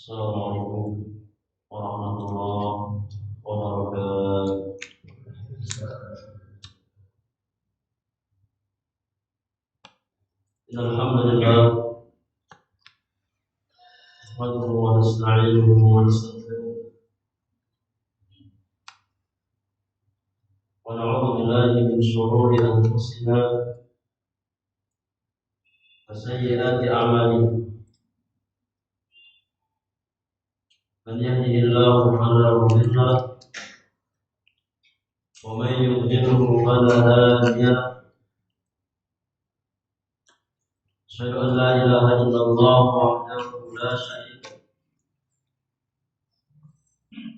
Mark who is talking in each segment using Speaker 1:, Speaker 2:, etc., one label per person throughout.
Speaker 1: Assalamualaikum warahmatullahi wabarakatuh. Alhamdulillah, nahmaduhu wa nasta'inuhu wa nastaghfiruh wa na'udzu billahi min shururi anfusina wa sayyiati a'malina. Man yahdihillahu fala mudilla lahu wa man yudlilhu fala hadiya lahu. Asyhadu an la ilaha illallah wahdahu la syarika lahu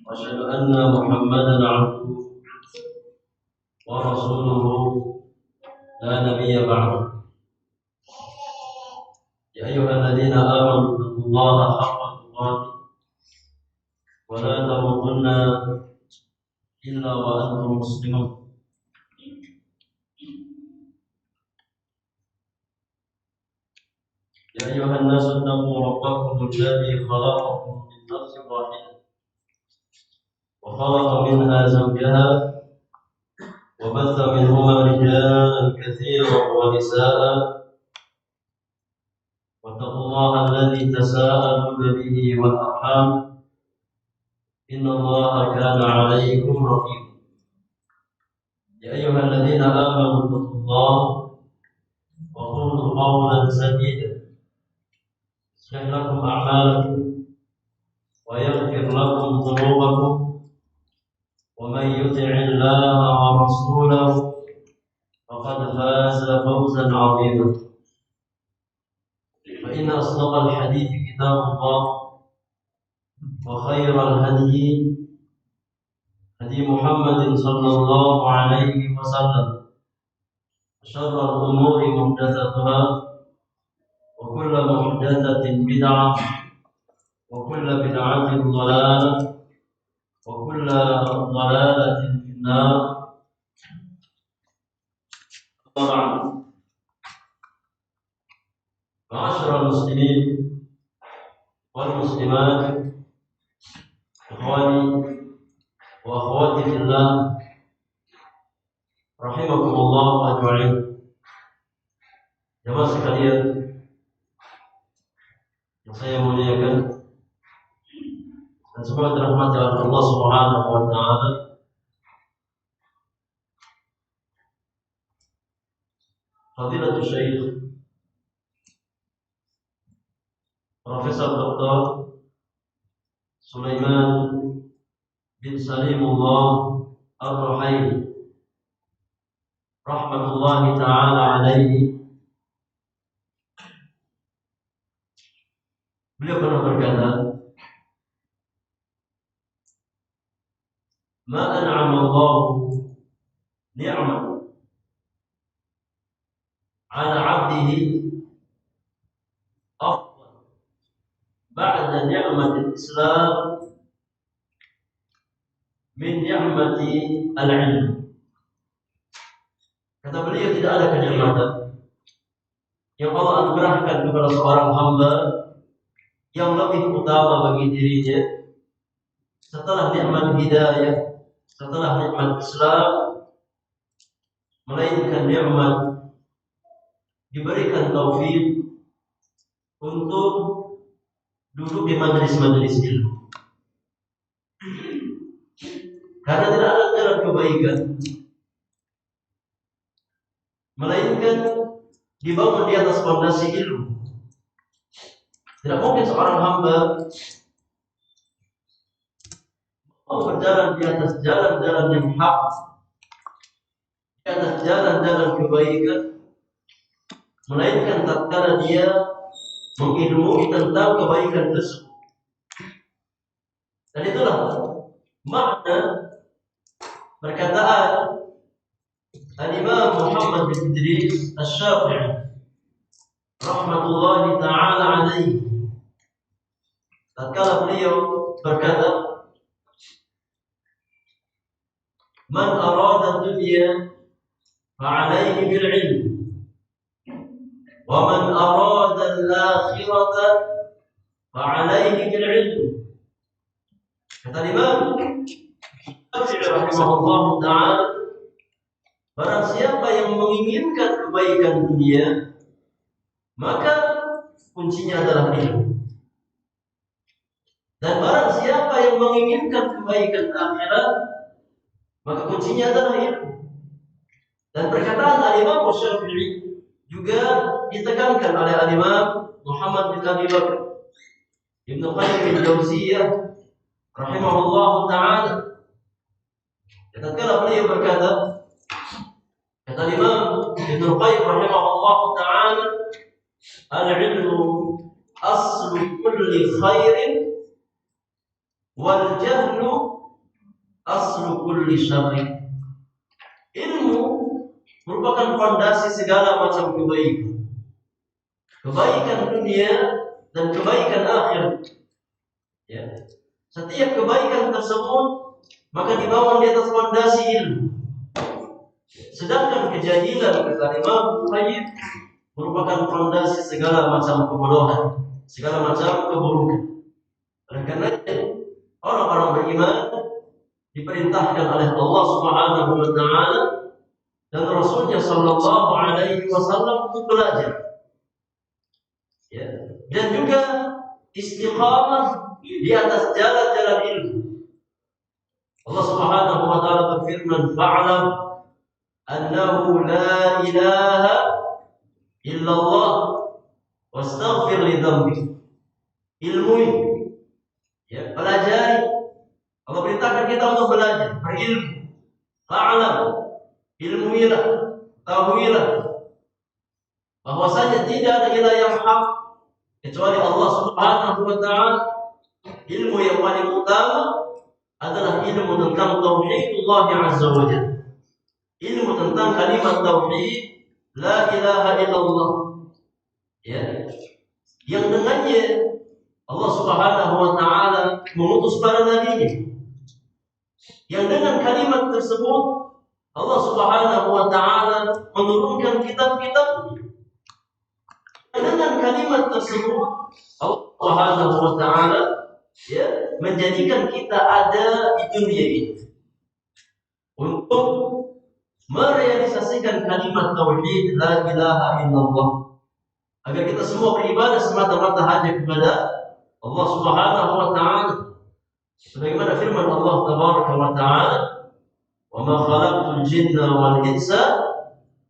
Speaker 1: wa asyhadu anna Muhammadan 'abduhu wa rasuluhu la nabiyya ba'dahu. Ya ayyuhalladzina amanu taqullaha haqqa tuqatih wa la tamutunna illa wa antum muslimun. Ya ayyuhan nasu taqu rabbakum alladzi khalaqakum min nafsin wahidah wa khalaqa minha zawjaha wa batha minhuma rijalan katsiran wa nisaa'a wattaqullaha alladzi tasaaluna bihi wal arham innallaha kana 'alaykum raqiba. Ya ayyuhalladzina amanu taqullaha wa qulu qawlan sadida يصلح لكم أعمالكم ويغفر لكم ذنوبكم ومن يطع الله ورسوله فقد فاز فوزا عظيما. فإن أصدق الحديث كتاب الله وخير الهدي هدي محمد صلى الله عليه وسلم وشر الأمور محدثاتها وكل محدثة بدعة وكل بدعة ضلالة وكل ضلالة في النار. طبعا معاشر المسلمين والمسلمات، إخواني وأخواتي في الله، رحمكم الله أجمعين. Jemaah sekalian yang saya muliakan dan semoga dirahmati oleh Allah Subhanahu wa taala. Fadilatul Syekh Profesor Dr. Sulaiman bin Salimullah Ar-Ruhaili rahmatullahi taala alaihi, beliau pernah berkata, "Ma an'ama Allahu ni'matan 'ala 'abdihi afdal ba'da ni'matil Islam min ni'mati al-'ilm." Kata beliau, tidak ada kenikmatan yang Allah anugerahkan kepada seorang hamba yang lebih utama bagi dirinya setelah nikmat hidayah, setelah nikmat Islam, melainkan nikmat diberikan taufik untuk duduk di majelis-majelis ilmu. Karena tidak ada jalan kebaikan melainkan dibangun di atas fondasi ilmu. Tidak mungkin seorang hamba mau berjalan di atas jalan-jalan yang hak, di atas jalan-jalan kebaikan, melainkan tatkala dia mengilmui tentang kebaikan tersebut. Dan itulah makna perkataan Al-Imam Muhammad bin Idris Asy-Syafi'i rahmatullahi ta'ala alaihi, tatkala beliau berkata, "Man arada dunya fa'alaihi bil ilm wa man arada al-akhirata fa'alaihi bil ilm. Kata Imam Syafi'i rahimahullah ta'ala, barang siapa yang menginginkan kebaikan dunia, maka kuncinya adalah ilmu. Dan barang siapa yang menginginkan kebaikan akhirat, maka kuncinya adalah ilmu. Dan perkataan Al-Imam Syafi'i juga ditekankan oleh Al-Imam Muhammad bin Abi Bakar Ibnu Qayyim al-Jauziyah rahimahullah ta'ala. Tatkala beliau berkata, kata Imam Ibnu Qayyim rahimahullah ta'ala, al-ilmu aslu kulli khairin wal jahlu aslu kulli syarrin. Ilmu merupakan fondasi segala macam kebaikan. Kebaikan dunia dan kebaikan akhirat. Ya. Setiap kebaikan tersebut maka dibangun di atas fondasi ilmu. Sedangkan kejahilan, kata Imam Qayyim, merupakan fondasi segala macam kebodohan, segala macam keburukan. Oleh karena itu, orang-orang beriman diperintahkan oleh Allah Subhanahu wa ta'ala dan Rasulnya sallallahu alaihi wasallam untuk belajar. Ya. Dan juga istiqamah di atas jalan-jalan ilmu. Allah Subhanahu wa ta'ala berfirman, fa'lam annahu la ilaha illallah wastaghfir li dzambik. Ilmui, ya, pelajari. Allah perintahkan kita untuk belajar, berilmu. Fa'lam, ilmuilah, tahuilah bahwasanya tidak ada ilah yang hak kecuali Allah Subhanahu wa ta'ala. Ilmu yang paling utama adalah ilmu tentang tauhidullah azza wa jalla. Ilmu tentang kalimat tauhid la ilaha illallah. Ya. Yang dengannya Allah Subhanahu wa ta'ala mengutus para nabi. Yang dengan kalimat tersebut Allah Subhanahu wa ta'ala menurunkan kitab-kitab. Dengan kalimat tersebut Allah Subhanahu wa ta'ala, ya, menjadikan kita ada di dunia ini untuk merealisasikan kalimat tauhid la ilaha illallah, agar kita semua beribadah semata-mata hanya kepada Allah Subhanahu wa ta'ala. Sebagaimana firman Allah tabaraka wa ta'ala, wa ma khalaqtul jinna wal insa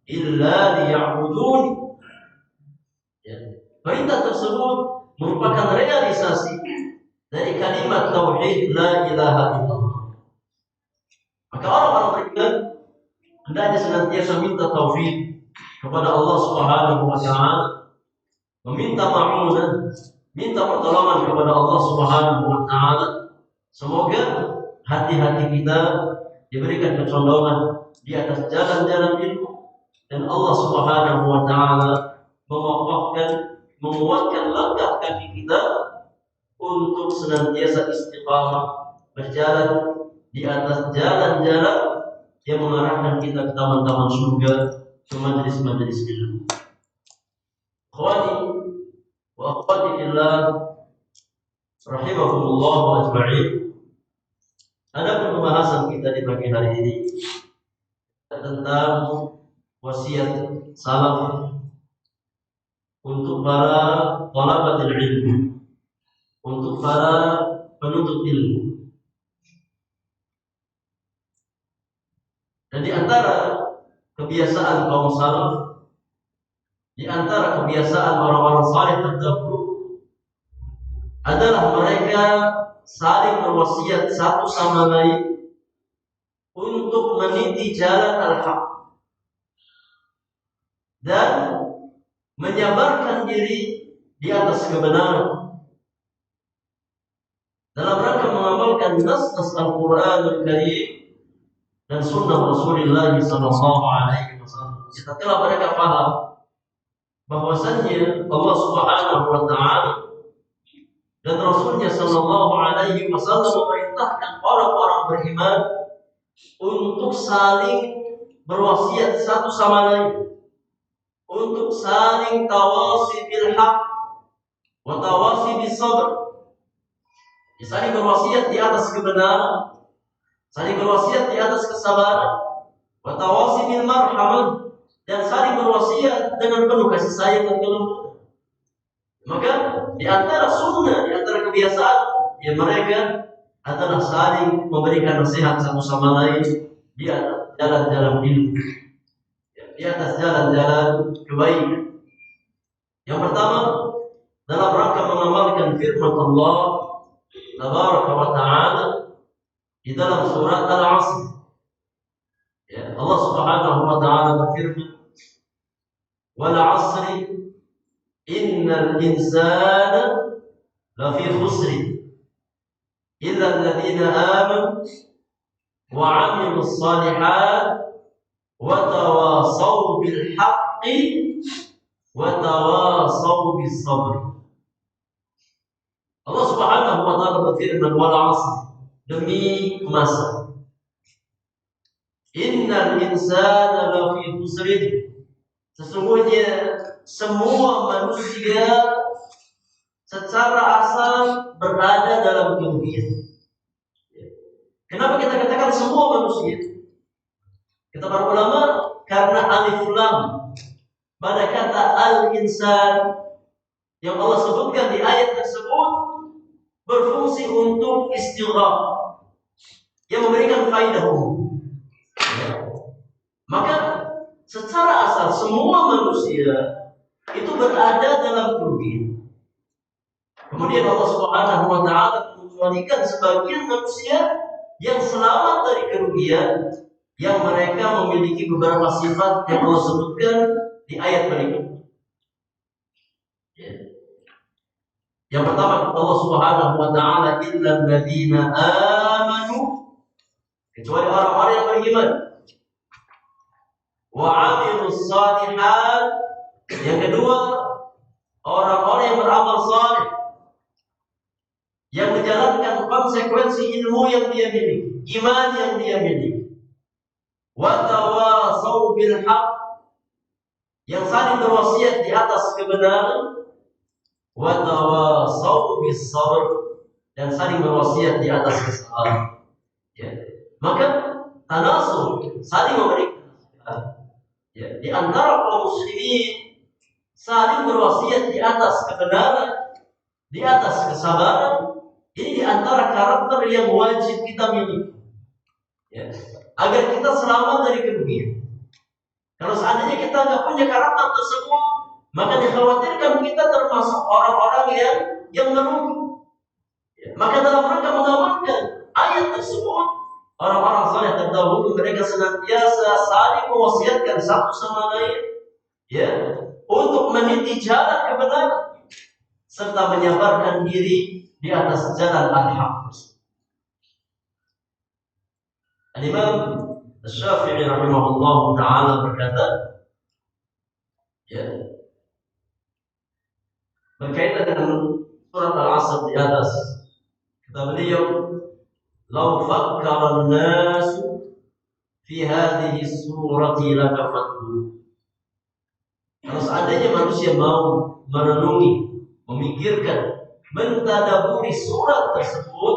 Speaker 1: illa liya'budun. Perintah tersebut merupakan realisasi dari kalimat tauhid la ilaha illallah. Maka orang-orang beriman hendaknya senantiasa minta taufik kepada Allah Subhanahu wa ta'ala, meminta ma'unah, minta pertolongan kepada Allah Subhanahu wa ta'ala. Semoga hati-hati kita diberikan kecondongan di atas jalan-jalan ilmu, dan Allah Subhanahu wa ta'ala menguatkan langkah kaki kita untuk senantiasa istiqamah berjalan di atas jalan-jalan yang mengarahkan kita ke taman-taman surga, ke majelis-majelis ilmu. Akhwani wa akhwati fillah rahimakumullah ajma'in. Ada pembahasan kita di pagi hari ini tentang wasiat salaf untuk para thalabatul ilmi, untuk para penuntut ilmu. Dan di antara kebiasaan kaum salaf, di antara kebiasaan orang-orang saleh terdahulu adalah mereka saling berwasiat satu sama lain untuk meniti jalan al-haq dan menyabarkan diri di atas kebenaran dalam rangka mengamalkan nas-nas Al-Qur'anul Karim dan sunnah Rasulullah sallallahu alaihi wasallam. Setelah mereka paham bahwasannya Allah Subhanahu wa ta'ala dan Rasulnya sallallahu alaihi wasallam memerintahkan orang-orang beriman untuk saling berwasiat satu sama lain, untuk saling tawasi bil haq, wa tawasi bis sabr. Saling berwasiat di atas kebenaran, saling berwasiat di atas kesabaran, wa tawasi bil marhamah, dan saling berwasiat dengan penuh kasih sayang dan kelembutan. Maka di antara sunnah, di antara kebiasaan yang mereka adalah saling memberikan nasihat satu sama lain di atas jalan-jalan ilmu, di atas jalan-jalan kebaikan. Yang pertama, dalam rangka mengamalkan firman Allah Tabaraka wa Ta'ala di dalam surat Al-Asr. Ya, Allah Subhanahu wa Ta'ala berfirman, "Wal 'asri innal insana lafi khusr illa alladziina aamanu wa 'amilus shalihat wa tawasaw bil haqqi wa tawasaw bis sabr." Allah Subhanahu wa Ta'ala berfirman, "Wal 'asr," demi masa. Innal insana lafi khusr, sesungguhnya semua manusia secara asal berada dalam kerugian. Kenapa kita katakan semua manusia? Kata para ulama, karena alif lam pada kata al-insan yang Allah sebutkan di ayat tersebut berfungsi untuk istighraq, yang memberikan faidah umum. Maka secara asal semua manusia itu berada dalam kerugian. Kemudian Allah Subhanahu wa Ta'ala mengecualikan sebagian manusia yang selamat dari kerugian, yang mereka memiliki beberapa sifat yang Allah sebutkan di ayat berikut. Yang pertama, Allah Subhanahu wa Ta'ala, "Illal ladzina amanu," kecuali orang-orang yang beriman, "wa 'amilus shalihat," yang kedua, orang-orang yang beramal saleh, yang menjalankan konsekuensi ilmu yang dia miliki, iman yang dia miliki, wa tawasaw bil haqq, yang saling berwasiat di atas kebenaran, wa tawasaw bis sabr, dan saling berwasiat di atas kesabaran. Ya. Maka tanasur, saling memberikan nasihat, ya, di antara kaum muslimin, saling berwasiat di atas kebenaran, di atas kesabaran. Ini di antara karakter yang wajib kita miliki, ya, agar kita selamat dari kerugian. Kalau seandainya kita nggak punya karakter tersebut, maka dikhawatirkan kita termasuk orang-orang yang merugi. Ya, maka dalam rangka mengamalkan ayat tersebut, orang-orang saleh terdahulu mereka senantiasa saling mewasiatkan satu sama lain, ya, untuk meniti jalan kebenaran serta menyabarkan diri di atas jalan al-haq. Al-Imam Asy-Syafi'i rahimahullah ta'ala berkata, ya, berkaitan dengan surat Al-Asr di atas, kata beliau, "Lau fakkara an-nasu fi hadhihi surati lakafatu." Kalau seandainya manusia mau merenungi, memikirkan, mentadaburi surat tersebut,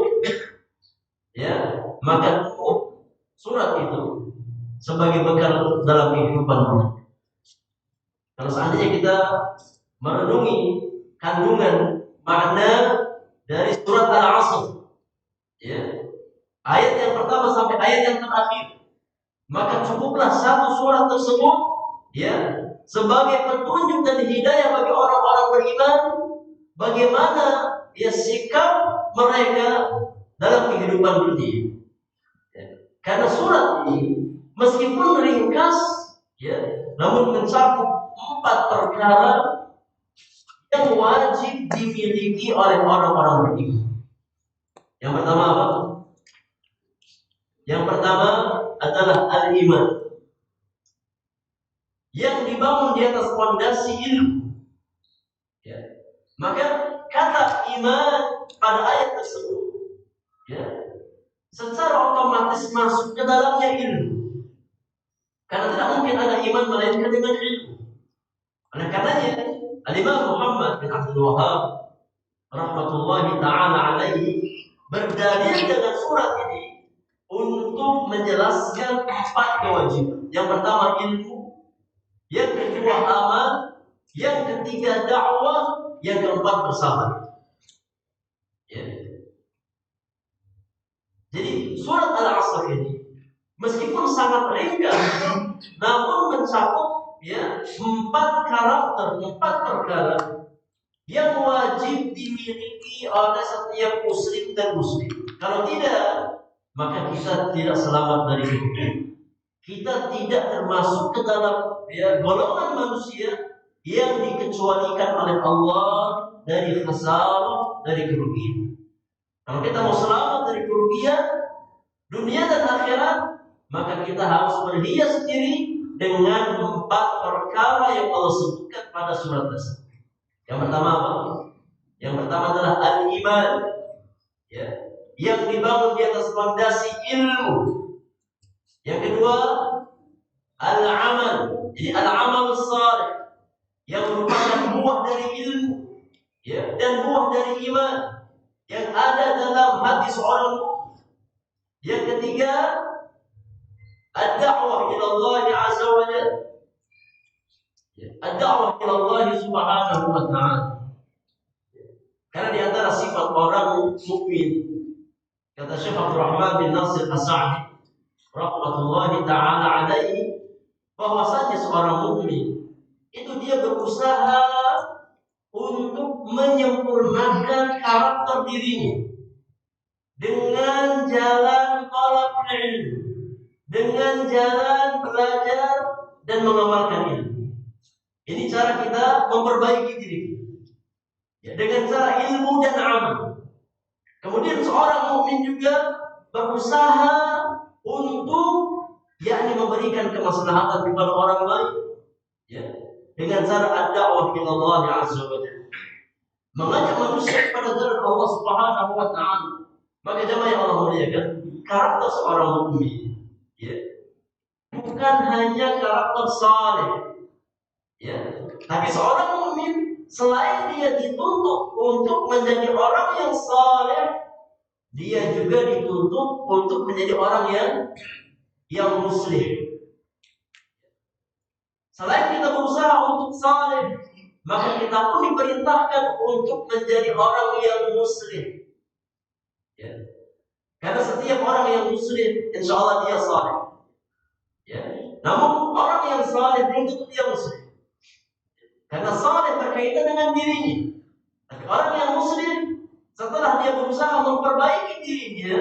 Speaker 1: ya, maka cukup surat itu sebagai bekal dalam kehidupan mereka. Kalau seandainya kita merenungi kandungan makna dari surat Al-Asr, ya, ayat yang pertama sampai ayat yang terakhir, maka cukuplah satu surat tersebut, ya, sebagai petunjuk dan hidayah bagi orang-orang beriman, bagaimana ya sikap mereka dalam kehidupan dunia. Ya. Karena surat ini meskipun ringkas, ya, namun mencakup 4 perkara yang wajib dimiliki oleh orang-orang beriman. Yang pertama apa? Yang pertama adalah al-iman, yang dibangun di atas fondasi ilmu. Ya. Maka kata iman pada ayat tersebut, ya, secara otomatis masuk ke dalamnya ilmu. Karena tidak mungkin ada iman melainkan dengan ilmu. Oleh karenanya, Al-Imam Muhammad bin Abdul Wahhab rahmatullahi taala alaihi berdalil dengan surat ini untuk menjelaskan 4 kewajiban. Yang pertama ilmu, yang kedua amal, yang ketiga dakwah, yang keempat bersabar. Ya. Jadi surat Al-Asr ini meskipun sangat ringkas, namun mencakup 4 perkara yang wajib dimiliki oleh setiap muslim dan muslim. Kalau tidak, maka kita tidak selamat dari itu. Kita tidak termasuk ke dalam golongan manusia yang dikecualikan oleh Allah dari khasarah, dari kerugian. Kalau kita mau selamat dari kerugian dunia dan akhirat, maka kita harus berhias diri dengan 4 perkara yang Allah sebutkan pada surat tersebut. Yang pertama apa? Yang pertama adalah al-iman, yang dibangun di atas fondasi ilmu. Yang kedua, al-amal, jadi al-amal salih, yang merupakan buah dari ilmu, dan buah dari iman yang ada dalam hati seorang mukmin. Yang ketiga, ad-da'wah ila Allah azza wa jalla, ad-da'wah ila Allah subhanahu wa ta'ala. Karena di antara sifat orang mukmin, kata Syekh Abdul Rahman bin Nasir As-Sa'di rahmatullahi taala alaihi, bahwasanya seorang mukmin itu dia berusaha untuk menyempurnakan karakter dirinya dengan jalan talabul ilmu, dengan jalan belajar dan mengamalkan ilmu. Ini cara kita memperbaiki diri kita, dengan cara ilmu dan amal. Kemudian seorang mukmin juga berusaha untuk memberikan kemaslahatan kepada orang lain, dengan cara ad-da'wah ila Allah azza wa jalla, mengajak manusia kepada jalan Allah subhanahu wa ta'ala. Maka jemaah yang Allah muliakan, karakter seorang mukmin bukan hanya karakter saleh, tapi seorang mukmin selain dia dituntut untuk menjadi orang yang saleh, dia juga dituntut untuk menjadi orang yang muslim. Selain kita berusaha untuk saleh, maka kita pun diperintahkan untuk menjadi orang yang muslim. Karena setiap orang yang muslim, insya Allah dia saleh. Namun orang yang saleh belum tentu dia muslim. Karena saleh berkaitan dengan dirinya. Tapi orang yang muslim, setelah dia berusaha memperbaiki dirinya,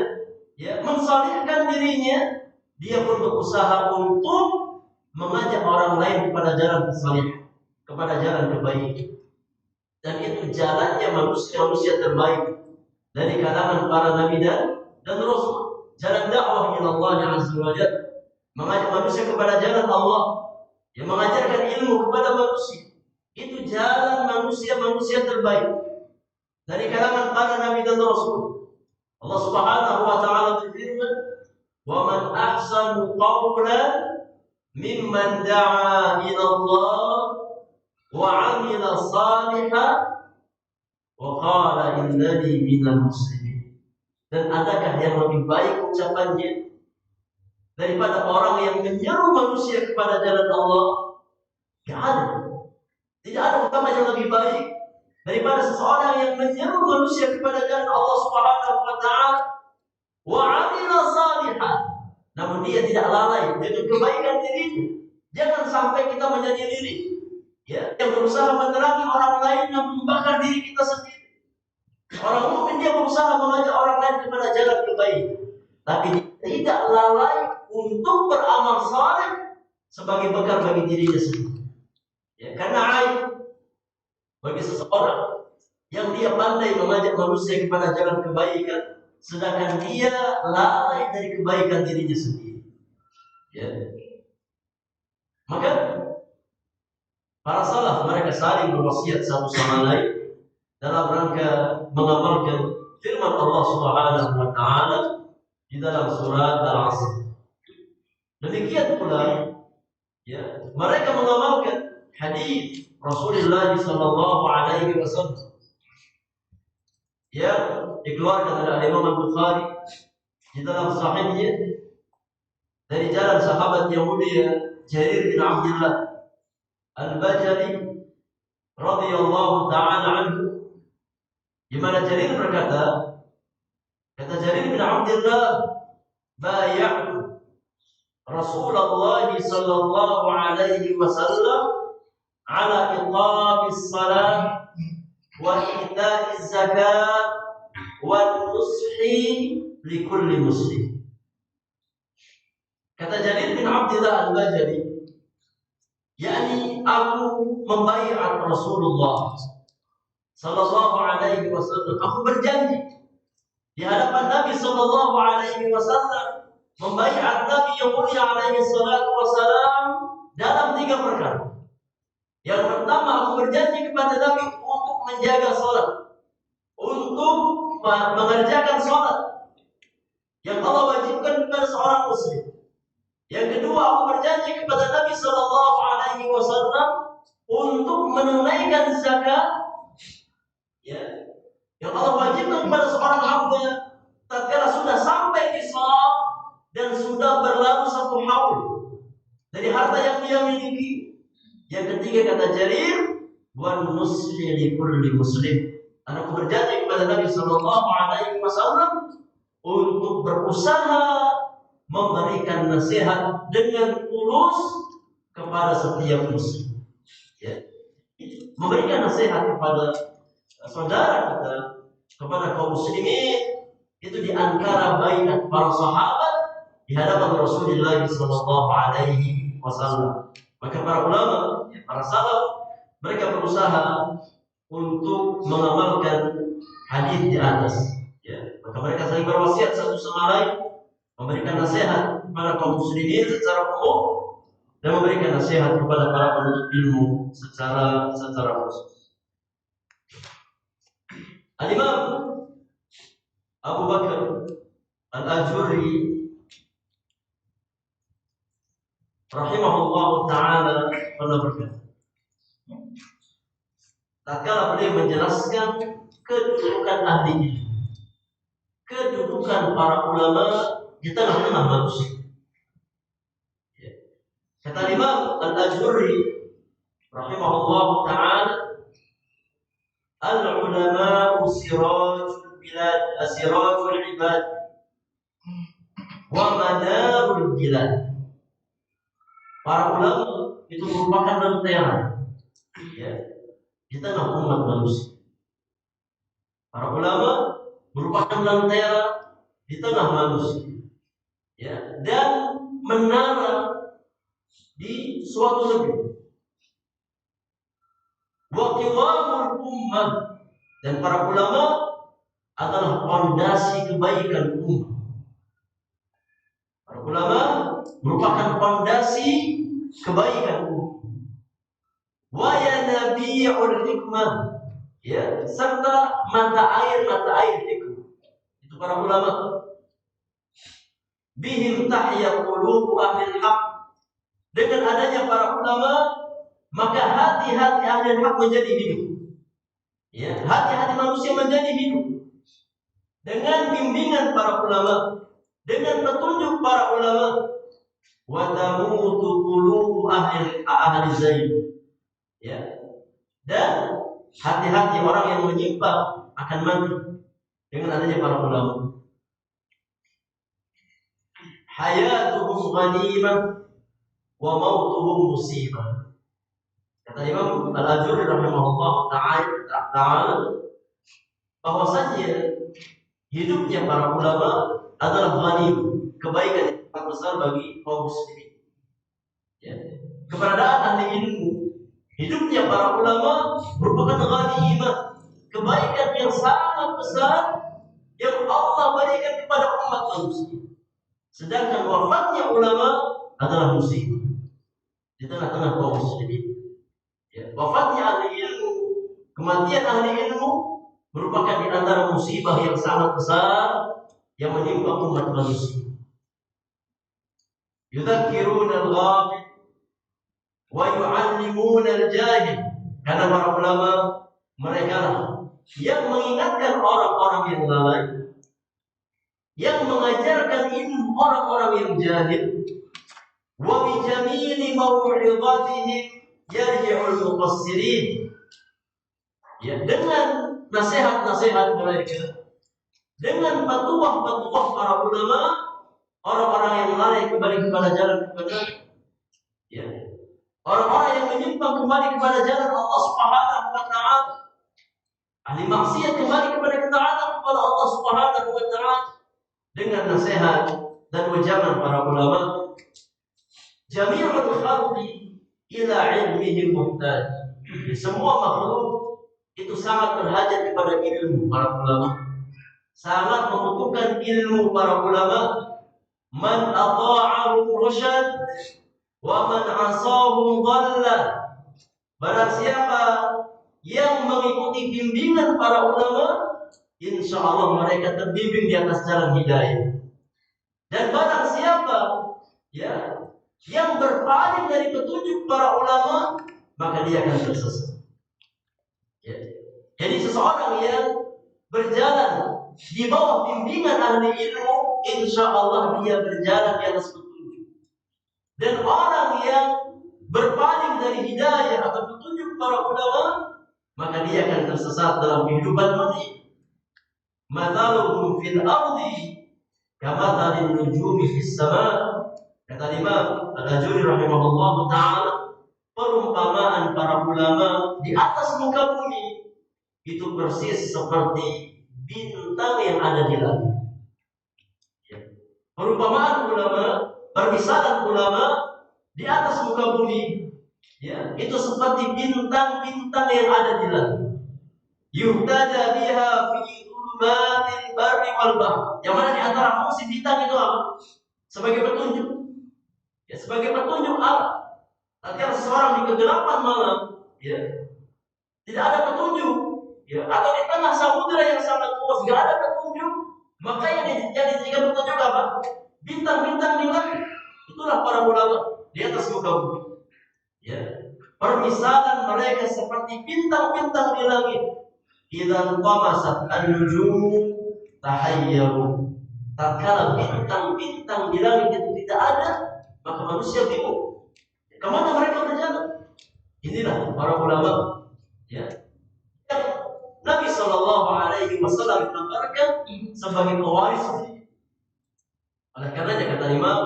Speaker 1: mensalihkan dirinya, dia pun berusaha untuk mengajak orang lain kepada jalan kesalehan, kepada jalan kebaikan. Dan itu jalannya manusia terbaik dari kalangan para nabi dan rasul. Jalan dakwah ila Allah azza wa jalla, mengajak manusia kepada jalan Allah, yang mengajarkan ilmu kepada manusia. Itu jalan manusia terbaik dari kalangan para nabi dan rasul. Allah subhanahu wa ta'ala berfirman, "Wa man ahsanu qawlan mimman da'a ila Allah wa 'amila salihan wa qala innani minal muslimin." Dan adakah yang lebih baik ucapannya daripada orang yang menyeru manusia kepada jalan Allah? Tidak ada. Tidak ada utama yang lebih baik daripada seseorang yang menyeru manusia kepada jalan Allah Subhanahu wa ta'ala wa 'amila salihan, namun dia tidak lalai dengan kebaikan dirinya. Jangan sampai kita menjadi lirik, yang berusaha menerangi orang lain yang membakar diri kita sendiri. Orang mukmin dia berusaha mengajak orang lain kepada jalan kebaikan, tapi tidak lalai untuk beramal saleh sebagai bekal bagi dirinya sendiri. Karena aib bagi seseorang yang dia pandai mengajak manusia kepada jalan kebaikan, sedangkan dia lalai dari kebaikan dirinya sendiri. Maka para salaf mereka saling berwasiat satu sama lain dalam rangka mengamalkan firman Allah Subhanahu wa ta'ala di dalam surat Al-Asr. Demikian pula mereka mengamalkan hadis Rasulullah sallallahu alaihi wasallam yang dikeluarkan oleh Imam Al-Bukhari di dalam sahihnya dari jalan sahabat yang mulia Jarir bin Abdullah Al-Bajali radhiyallahu taala anhu, di mana Jarir berkata, kata Jarir bin Abdullah, bay'atu Rasulullah sallallahu alaihi wasallam ala iqamis salat wa ita'iz zakat wa nushi likulli muslim. Kata Jarir bin Abdullah Al-Bajali, yakni aku membaiat Rasulullah sallallahu alaihi wasallam, aku berjanji di hadapan Nabi sallallahu alaihi wasallam, membaiat Nabi yang mulia alaihi salatu wasalam dalam 3 perkara. Yang pertama, aku berjanji kepada Nabi untuk menjaga salat, untuk mengerjakan salat yang Allah wajibkan kepada seorang muslim. Yang kedua, aku berjanji kepada Nabi sallallahu alaihi wasallam untuk menunaikan zakat, ya, yang Allah wajibkan kepada seorang hamba tatkala sudah sampai nisab dan sudah berlalu 1 haul dari harta yang dia miliki. Yang ketiga, kata Jarir, wa nushi likulli muslim. Aku berjanji kepada Nabi sallallahu alaihi wasallam untuk berusaha memberikan nasihat dengan tulus kepada setiap muslim. Ya. Memberikan nasihat kepada saudara kita, kepada kaum muslimin, itu di antara baiat para sahabat di hadapan Rasulullah sallallahu alaihi wasallam. Maka para ulama, para salaf, mereka berusaha untuk mengamalkan hadis di atas. Ya. Maka mereka saling berwasiat satu sama lain, memberikan nasihat kepada kaum muslimin secara umum dan memberikan nasihat kepada para penuntut ilmu secara khusus. Al-Imam Abu Bakar Al-Ajurri rahimahullah ta'ala pernah berkata, tatkala beliau menjelaskan kedudukan ahli ilmu, kedudukan para ulama di tengah-tengah manusia. Kata Imam Al-Ajurri rahimahullah ta'ala, al-ulama'u sirajul bilad, asirajul ibad wa manarul bilad. Para ulama itu merupakan lentera, ya, di tengah umat manusia. Para ulama merupakan lentera di tengah manusia, ya, dan menara di suatu negeri. Wa qiwamul ummah, dan para ulama adalah fondasi kebaikan umat. Para ulama merupakan fondasi kebaikan umat. Wa yanabi'ul hikmah, ya, serta mata air hikmah. Itu para ulama. Bihim tahya qulubu ahlil haq. Dengan adanya para ulama, maka hati-hati ahli hak menjadi hidup. Ya, hati-hati manusia menjadi hidup. Dengan bimbingan para ulama, dengan petunjuk para ulama, wa tamutu qulubu ahli zaid. Ya. Dan hati-hati orang yang menyimpang akan mati dengan adanya para ulama. Hayatuhum ghanimah wa mautuhum musibah. Kata Imam Al-Ajurri rahimahullah ta'ala, bahwasanya hidupnya para ulama adalah ghanimah, kebaikan yang sangat besar bagi kaum muslimin. Ya. Keberadaan ahli ilmu, hidupnya para ulama merupakan ghanimah, kebaikan yang sangat besar yang Allah berikan kepada umat manusia. Sedangkan wafatnya ulama adalah musibah di tengah-tengah kaum muslimin. Ya, wafatnya ahli ilmu, kematian ahli ilmu merupakan di antara musibah yang sangat besar yang menimpa umat manusia. Yudzakkiruna al-ghafil wa yu'allimuna al-jahil. Karena para ulama mereka yang mengingatkan orang-orang yang lalai, yang mengajarkan ilmu orang-orang yang jahil, wa bi jamili mau'izatihim yarji'ul muqassirin. Ya, dengan nasihat-nasihat mereka, dengan patuah-patuah para ulama, orang-orang yang lalai kembali kepada jalan kebenaran. Ya. Orang-orang yang menyimpang kembali kepada jalan Allah Subhanahu wa taala. Ahli maksiat kembali kepada ketaatan kepada Allah Subhanahu wa taala dengan nasihat dan ucapan para ulama. Jami'ul khalqi ila ilmihim muhtaj. Semua makhluk itu sangat berhajat kepada ilmu para ulama. Sangat membutuhkan ilmu para ulama. Man ata'ahum rusyad wa man 'asahum dhalla. Barang siapa yang mengikuti bimbingan para ulama, insya Allah mereka terbimbing di atas jalan hidayah. Dan barang siapa yang berpaling dari petunjuk para ulama, maka dia akan tersesat. Ya. Jadi seseorang yang berjalan di bawah bimbingan ahli ilmu, insya Allah dia berjalan di atas petunjuk. Dan orang yang berpaling dari hidayah atau petunjuk para ulama, maka dia akan tersesat dalam kehidupan dunia. Mathaluhum fil ardi kamathalin nujumi fis sama. Kata Imam Al-Ajuri rahimahullah ta'ala, perumpamaan para ulama di atas muka bumi itu persis seperti bintang yang ada di langit. Ya. Perumpamaan ulama, permisalan ulama di atas muka bumi, ya, itu seperti bintang-bintang yang ada di langit. Yuhtada biha fi dhulumatil barri wal bahr. Yang mana di antara fungsi bintang itu apa? Sebagai petunjuk. Ya, sebagai petunjuk Allah. Tatkala seseorang di kegelapan malam, ya, tidak ada petunjuk, ya, atau di tengah samudera yang sangat luas tidak ada petunjuk, maka yang dijadikan petunjuk apa? Bintang-bintang di langit. Itulah para ulama di atas muka bumi. Ya. Permisalan mereka seperti bintang-bintang di langit. Idzan qamasat an-nujum tahayyaru. Tatkala bintang-bintang di langit itu tidak ada, maka manusia bingung. Kemana mereka berjalan? Inilah para ulama. Ya. Nabi Shallallahu Alaihi Wasallam menggambarkan sebagai pewaris. Oleh karenanya kata Imam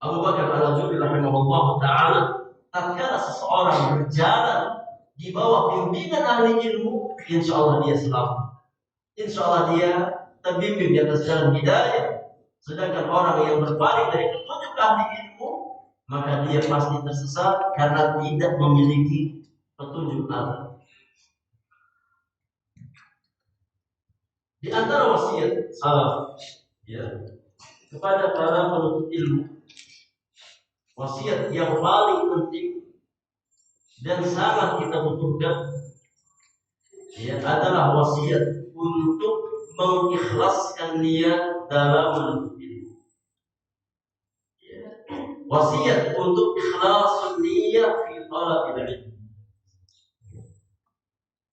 Speaker 1: Abu Bakar Al-Ajuri rahimahullah taala, tatkala seseorang berjalan di bawah bimbingan ahli ilmu, insya Allah dia selamat. Insya Allah dia terbimbing di atas jalan hidayah. Sedangkan orang yang berpaling dari petunjuk ahli ilmu, maka dia pasti tersesat karena tidak memiliki petunjuk Allah. Di antara wasiat salaf, ya, kepada para penuntut ilmu, wasiat yang paling penting dan sangat kita butuhkan, ya, adalah wasiat untuk mengikhlaskan niat dalam menuntut ilmu. Ya. Wasiat untuk ikhlasun niat fi thalabil ilm.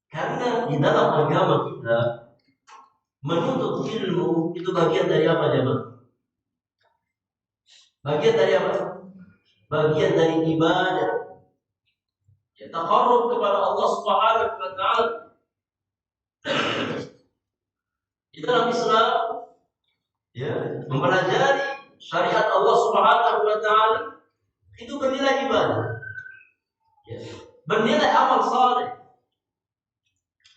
Speaker 1: Karena di dalam agama kita menuntut ilmu itu bagian dari apa, jemaah? Bagian dari apa? Bagian dari ibadah. Ya, taqarrub kepada Allah Subhanahu wa taala. Di dalam Islam, ya, mempelajari syariat Allah Subhanahu wa taala itu bernilai ibadah. Ya, bernilai amal saleh.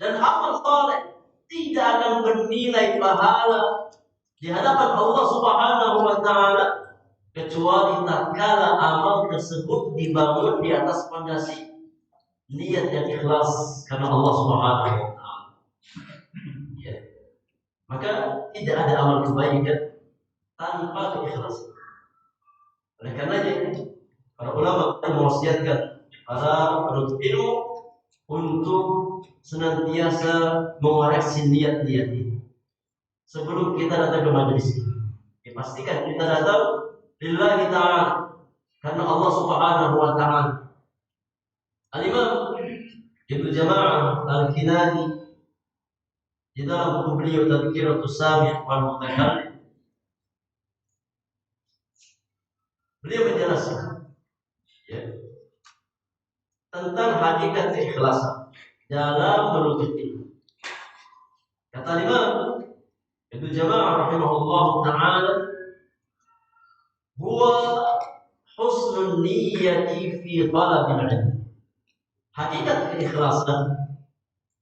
Speaker 1: Dan amal saleh tidak akan bernilai pahala di hadapan Allah Subhanahu wa taala kecuali tatkala amal tersebut dibangun di atas fondasi niat yang ikhlas karena Allah Subhanahu wa taala. Ya. Maka tidak ada amal kebaikan tanpa keikhlasan. Oleh karenanya para ulama mewasiatkan para penuntut ilmu untuk senantiasa mengoreksi niat-niat ini. Sebelum kita datang ke majelis ini, dipastikan kita datang lillahi ta'ala karena Allah Subhanahu wa ta'ala. Al-Imam Ibnu Jama'ah Al-Kinani di dalam buku beliau Tadhkiratus Sami' wal Mutakallim, beliau menjelaskan ya, tentang hakikat keikhlasan dalam menuntut ilmu. Kata Imam Ibnu Jama'ah rahimahullah ta'ala, huwa husnul niyyati fi talabil ilm. Hakikat keikhlasan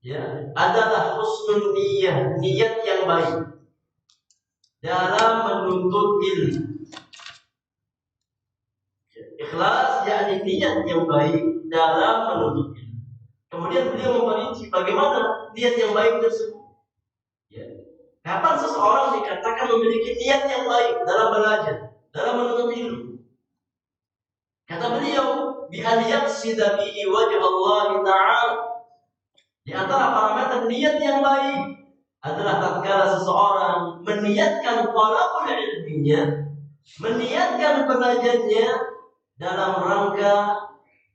Speaker 1: ya adalah husnul niyyah, niat yang baik dalam menuntut ilmu. Ikhlas yakni niat yang baik dalam menuntut ilmu. Kemudian beliau memperinci bagaimana niat yang baik tersebut. Ya. Kapan seseorang dikatakan memiliki niat yang baik dalam belajar, dalam menuntut ilmu? Kata beliau, bi an yaqsida bihi wajh Allah Ta'ala. Di antara parameter niat yang baik adalah tatkala seseorang meniatkan talabul ilminya, meniatkan belajarnya dalam rangka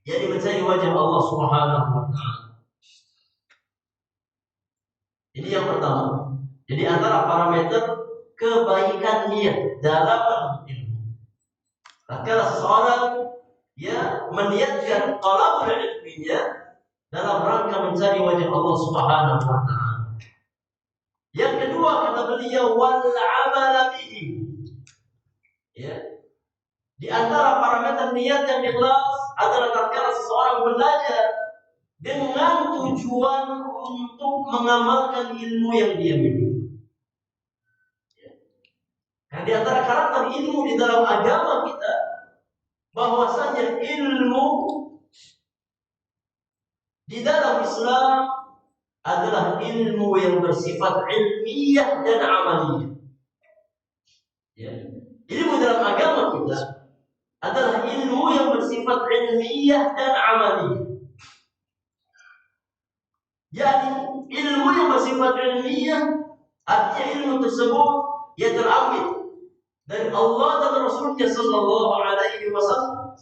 Speaker 1: jadi mencari wajah Allah Subhanahu wa Ta'ala. Ini yang pertama. Jadi antara parameter kebaikan niat dalam menuntut ilmu. Tatkala seseorang ya meniatkan talabul ilminya dalam rangka mencari wajah Allah Subhanahu wa Ta'ala. Yang kedua kata beliau, wal amal bihi. Ya. Di antara parameter niat yang ikhlas adalah tatkala seseorang belajar dengan tujuan untuk mengamalkan ilmu yang dia miliki. Ya. Karena di antara karakter ilmu di dalam agama kita, bahwasanya ilmu di dalam Islam adalah ilmu yang bersifat ilmiah dan amaliyah. Ya. Ilmu dalam agama kita adalah ilmu yang bersifat ilmiah dan amaliyah. Jadi ilmu yang bersifat ilmiah artinya ilmu tersebut yang terambil dari Allah dan Rasulnya Sallallahu Alaihi Wasallam.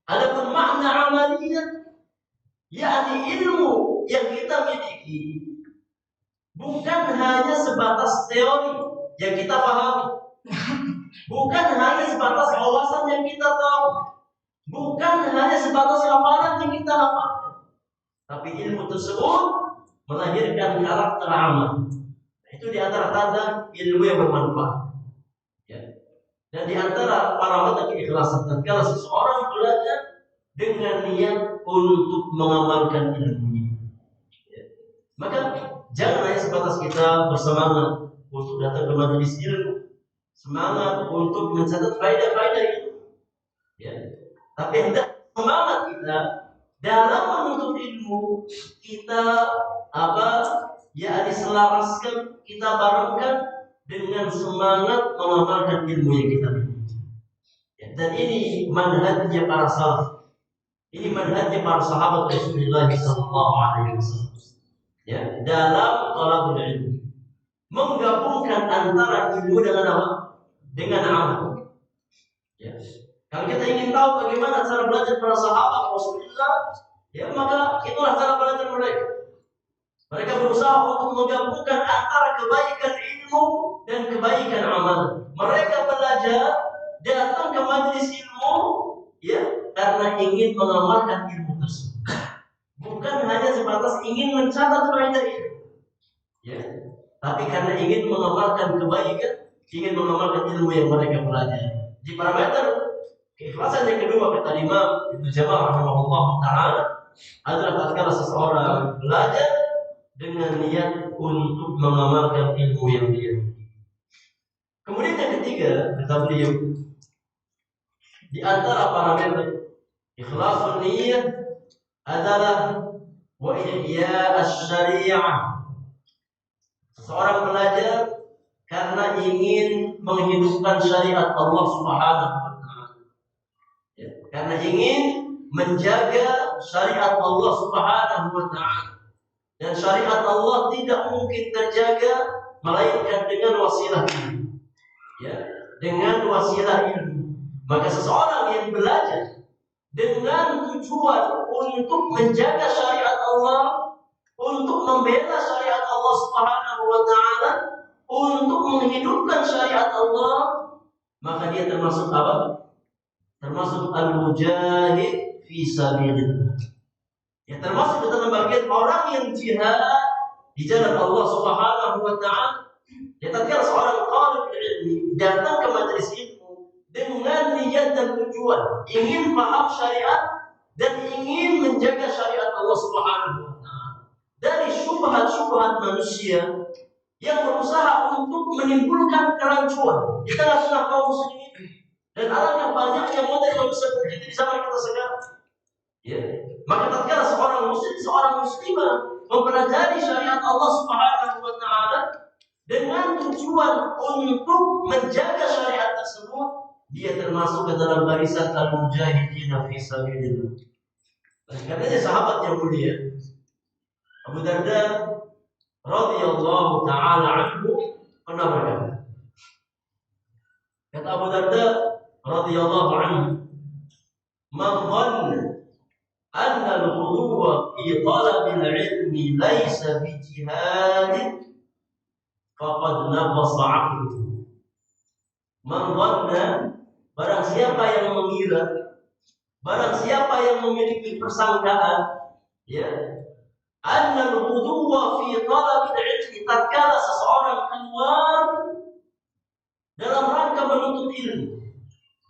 Speaker 1: Adapun makna amaliyah, yakni ilmu yang kita miliki bukan hanya sebatas teori yang kita pahami, bukan hanya sebatas wawasan yang kita tahu, bukan hanya sebatas hafalan yang kita hafalkan, tapi ilmu tersebut melahirkan karakter amal. Itu di antara tanda ilmu yang bermanfaat. Ya. Dan di antara parameter keikhlasan, tatkala seseorang belajar dengan niat untuk mengamalkan ilmunya. Ya. Maka jangan hanya sebatas kita bersemangat untuk datang ke majelis ilmu, semangat untuk mencatat faedah-faedah itu. Ya. Tapi hendak semangat kita dalam menuntut ilmu, kita diselaraskan, kita barengkan dengan semangat mengamalkan ilmu yang kita miliki. Ya. Dan ini manhajnya para salaf. Ini manhajnya para sahabat Rasulullah sallallahu alaihi wasallam. Ya, dalam talabul ilmu, menggabungkan antara ilmu dengan apa? Dengan amal. Ya. Kalau kita ingin tahu bagaimana cara belajar para sahabat Rasulullah, ya maka itulah cara belajar mereka. Mereka berusaha untuk menggabungkan antara kebaikan ilmu dan kebaikan amal. Mereka belajar, datang ke majelis ilmu, ya karena ingin mengamalkan ilmu tersebut. Bukan hanya sebatas ingin mencatat faedah itu, ya, tapi karena ingin mengamalkan kebaikan, ingin mengamalkan ilmu yang mereka pelajari. Di parameter keikhlasan yang kedua kata Imam Ibnu Jama'ah rahimahullah ta'ala adalah tatkala seseorang belajar dengan niat untuk mengamalkan ilmu yang dia miliki. Kemudian yang ketiga kata beliau, di antara parameter ikhlasun niat adalah wa ihya asy-syari'ah. Seseorang belajar karena ingin menghidupkan syariat Allah Subhanahu wa Ta'ala. Ya, karena ingin menjaga syariat Allah Subhanahu wa Ta'ala. Dan syariat Allah tidak mungkin terjaga melainkan dengan wasilah ilmu. Ya, dengan wasilah ilmu. Maka seseorang yang belajar dengan tujuan untuk menjaga syariat Allah, untuk membela syariat Allah Allah Subhanahu wa taala untuk menghidupkan syariat Allah, maka dia termasuk apa? Termasuk al-mujahid fi sabilillah. Ya, termasuk dalam bagian orang yang jihad di jalan Allah Subhanahu wa taala. Ya, tatkala seorang talib ilmi datang ke majelis ilmu dengan niat dan tujuan ingin paham syariat dan ingin menjaga syariat Allah Subhanahu wa taala dari syubhat-syubhat manusia yang berusaha untuk menimbulkan kerancuan di tengah-tengah kaum muslimin. Dan alangkah banyaknya model manusia begitu di zaman kita sekarang. Ya. Maka tatkala seorang muslim, seorang muslimah mempelajari syariat Allah Subhanahu wa taala dengan tujuan untuk menjaga syariat tersebut, dia termasuk ke dalam barisan al-mujahidin fi sabilillah. Karena sahabat yang mulia Abu Darda radhiyallahu taala anhu pernah berkata, kata Abu Darda radhiyallahu anhu, "Man dhanna anna al-ghuduwa fi talab al-ilmi laysa bi jihad faqad naqasa 'aqluhu." Man dhanna, barang siapa yang mengira, barang siapa yang memiliki persangkaan, ya, anna al-ghuduwa fi talab al-ilmi, tatkala seseorang keluar dalam rangka menuntut ilmu,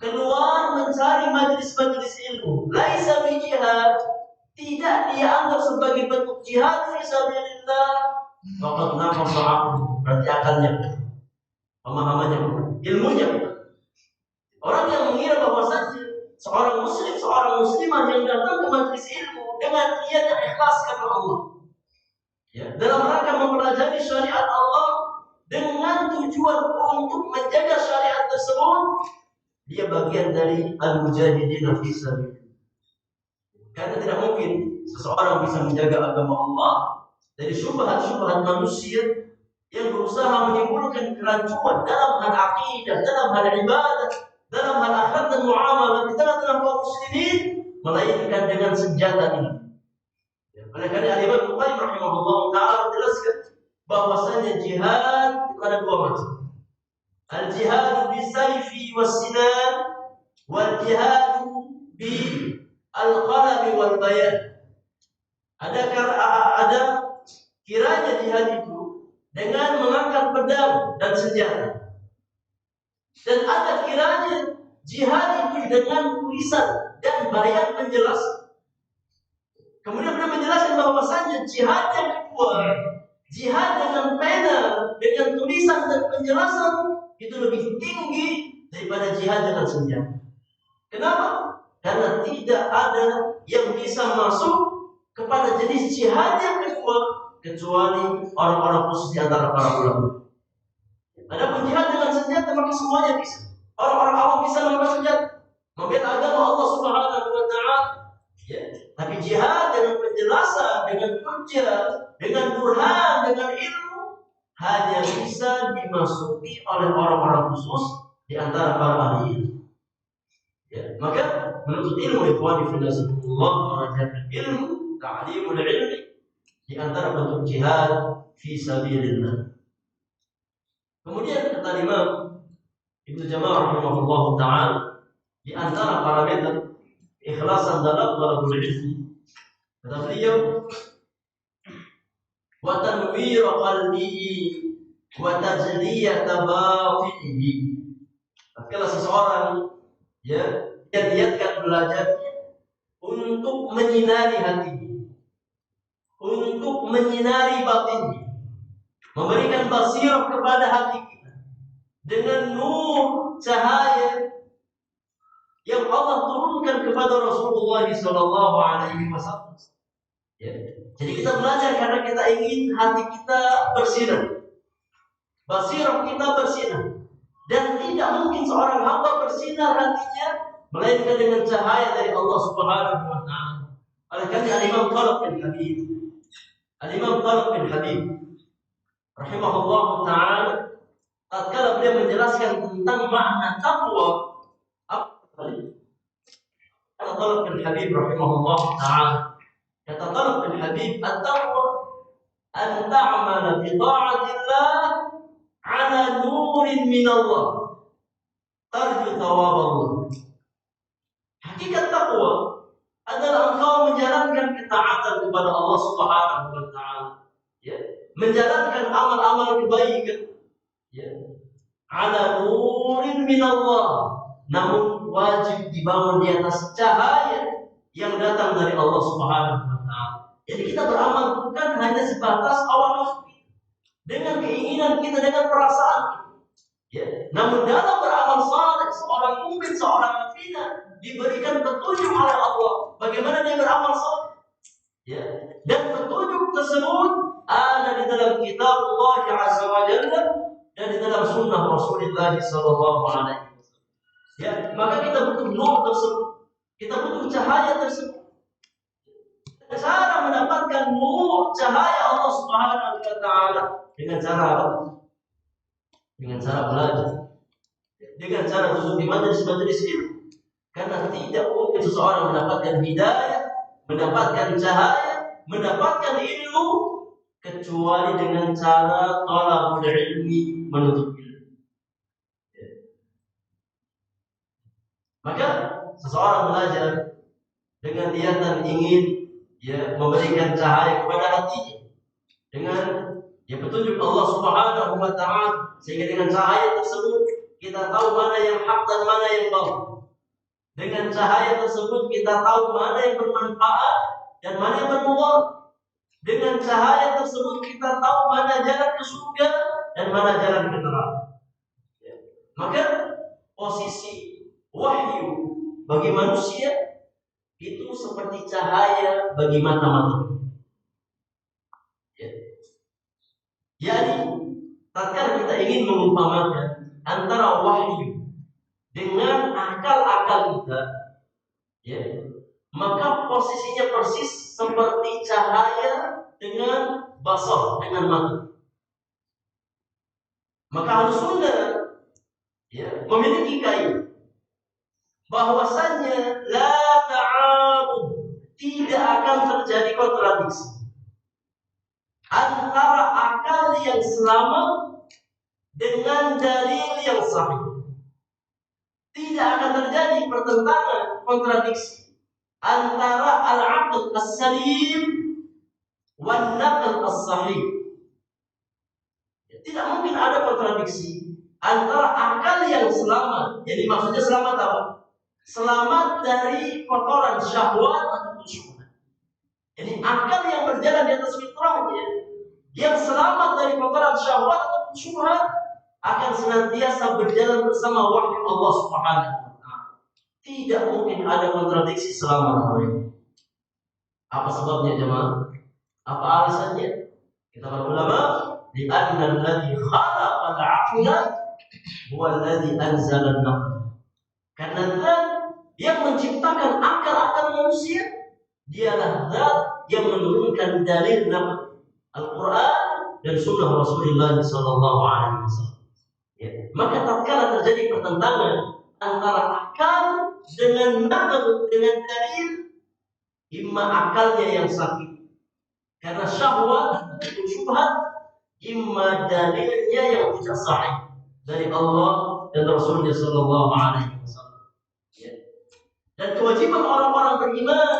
Speaker 1: keluar mencari majelis-majelis ilmu, laisa bi jihad, tidak dia anggap sebagai bentuk jihad fi sabilillah, faqad naqasa 'aqluhu, berarti akalnya, pemahamannya, ilmunya. Orang yang mengira bahwasanya seorang muslim, seorang muslimah yang datang ke majelis ilmu dengan niat yang ikhlas karena Allah, ya, dalam rangka mempelajari syariat Allah dengan tujuan untuk menjaga syariat tersebut, dia bagian dari al-mujahidin fi sabilillah. Karena tidak mungkin seseorang bisa menjaga agama Allah dari syubhat-syubhat manusia yang berusaha menimbulkan kerancuan dalam hal akidah, dalam hal ibadah, dalam hal akhlak dan muamalah di tengah-tengah kaum muslimin, melainkan dengan senjata ini. Oleh karena Imam Bukhari rahimahullah taala menjelaskan bahwasanya jihad itu ada dua macam. Al-jihad bisayfi was-sinan, wal jihad bi al-qalam wal bayan. Ada kiranya jihad itu dengan mengangkat pedang dan senjata. Dan ada kiranya jihad itu dengan tulisan dan bayan penjelasan. Kemudian beliau menjelaskan bahwasanya jihad yang kedua, jihad dengan pena, dengan tulisan dan penjelasan, itu lebih tinggi daripada jihad dengan senjata. Kenapa? Karena tidak ada yang bisa masuk kepada jenis jihad yang kedua kecuali orang-orang khusus di antara para ulama. Adapun jihad dengan senjata maka semuanya bisa. Orang-orang awam bisa menggunakan senjata, membela agama Allah Subhanahu wa taala. Ya. Tapi jihad dengan penjelasan, dengan hujjah, dengan burhan, dengan ilmu hanya bisa dimasuki oleh orang-orang khusus di antara para ahli ilmu. Ya. Maka menuntut ilmu ikhwani fillah, mengajarkan ilmu, ta'limul ilmi di antara bentuk jihad fi sabilillah. Kemudian kata Imam Ibnu Jama'ah rahimahullah ta'ala, di antara parameter ikhlasan dalam talabul ilmi, kata beliau, wa tanwir qalbihi wa tajliyat batinihi. Kalau seseorang ya dia niatkan belajarnya untuk menyinari hatinya, untuk menyinari batinnya, memberikan basirah kepada hati kita dengan nur cahaya yang Allah turunkan kepada Rasulullah sallallahu alaihi wasallam. Ya. Jadi kita belajar karena kita ingin hati kita bersinar, basirah kita bersinar, dan tidak mungkin seorang hamba bersinar hatinya melainkan dengan cahaya dari Allah Subhanahu wa taala. Oleh karena Imam Talib bin Habib, Imam Talib bin Habib rahimahullah taala, tatkala beliau menjelaskan tentang makna taqwa, kata Talib bin Habib rahimahullah taala, kata Talib bin Habib, at-taqwa an ta'mala bi ta'atillah ala nurin min Allah tarju thawab Allah. Hakikat takwa adalah engkau menjalankan ketaatan kepada Allah Subhanahu wa taala, ya, menjalankan amal-amal kebaikan, ya, ala nurin min Allah, namun wajib dibangun di atas cahaya yang datang dari Allah Subhanahu wa taala. Jadi kita beramal bukan hanya sebatas awal nafsu dengan keinginan kita, dengan perasaan kita. Ya. Namun dalam beramal saleh, seorang mukmin, seorang mukminah diberikan petunjuk oleh Allah bagaimana dia beramal saleh. Ya. Dan petunjuk tersebut ada di dalam kitab Allah Azza wa Jalla dan di dalam sunnah Rasulullah sallallahu alaihi wasallam. Ya, maka kita butuh nur tersebut. Kita butuh cahaya tersebut. Cara mendapatkan nur cahaya Allah Subhanahu wa taala dengan cara apa? Dengan cara belajar, dengan cara duduk di majelis-majelis ilmu. Karena tidak mungkin seseorang mendapatkan hidayah, mendapatkan cahaya, mendapatkan ilmu kecuali dengan cara thalabul ilmi, menuntut ilmu. Maka seseorang belajar dengan niatan ingin, ya, memberikan cahaya kepada hatinya dengan, ya, petunjuk Allah Subhanahu wa taala, sehingga dengan cahaya tersebut kita tahu mana yang hak dan mana yang batil. Dengan cahaya tersebut kita tahu mana yang bermanfaat dan mana yang bermudarat. Dengan cahaya tersebut kita tahu mana jalan ke surga dan mana jalan ke neraka. Ya. Maka posisi wahyu bagi manusia itu seperti cahaya bagi mata-mata. Yani, tatkala kita ingin mengumpamakan antara wahyu dengan akal-akal kita, ya, maka posisinya persis seperti cahaya dengan basar, dengan mata. Maka Ahlussunnah, ya, memiliki kaidah bahwasanya la ta'arud, tidak akan terjadi kontradiksi antara akal yang selamat dengan dalil yang sahih. Tidak akan terjadi pertentangan, kontradiksi antara al-aql as-salim wan naql as-sahih. Tidak mungkin ada kontradiksi antara akal yang selamat, jadi maksudnya selamat apa? Selamat dari kotoran syahwat atau syubhat. Jadi akal yang berjalan di atas fitrahnya, yang selamat dari kotoran syahwat atau syubhat, akan senantiasa berjalan bersama wahyu Allah Subhanahu wa taala. Tidak mungkin ada kontradiksi selama lamanya. Apa sebabnya, jemaah? Apa alasannya? Kita para ulama, li'anna alladhi khalaqa al-'aqla huwa alladhi anzala an-naql. Karena zat yang menciptakan akal-akal manusia, dialah zat yang menurunkan dalil nama Al-Quran dan sunnah Rasulullah sallallahu alaihi wasallam. Ya. Maka tatkala terjadi pertentangan antara akal dengan naql, dengan dalil, imma akalnya yang sakit karena syahwat atau syubhat, imma dalilnya yang tidak sahih dari Allah dan Rasulnya sallallahu alaihi wasallam. Ya. Dan kewajiban orang-orang beriman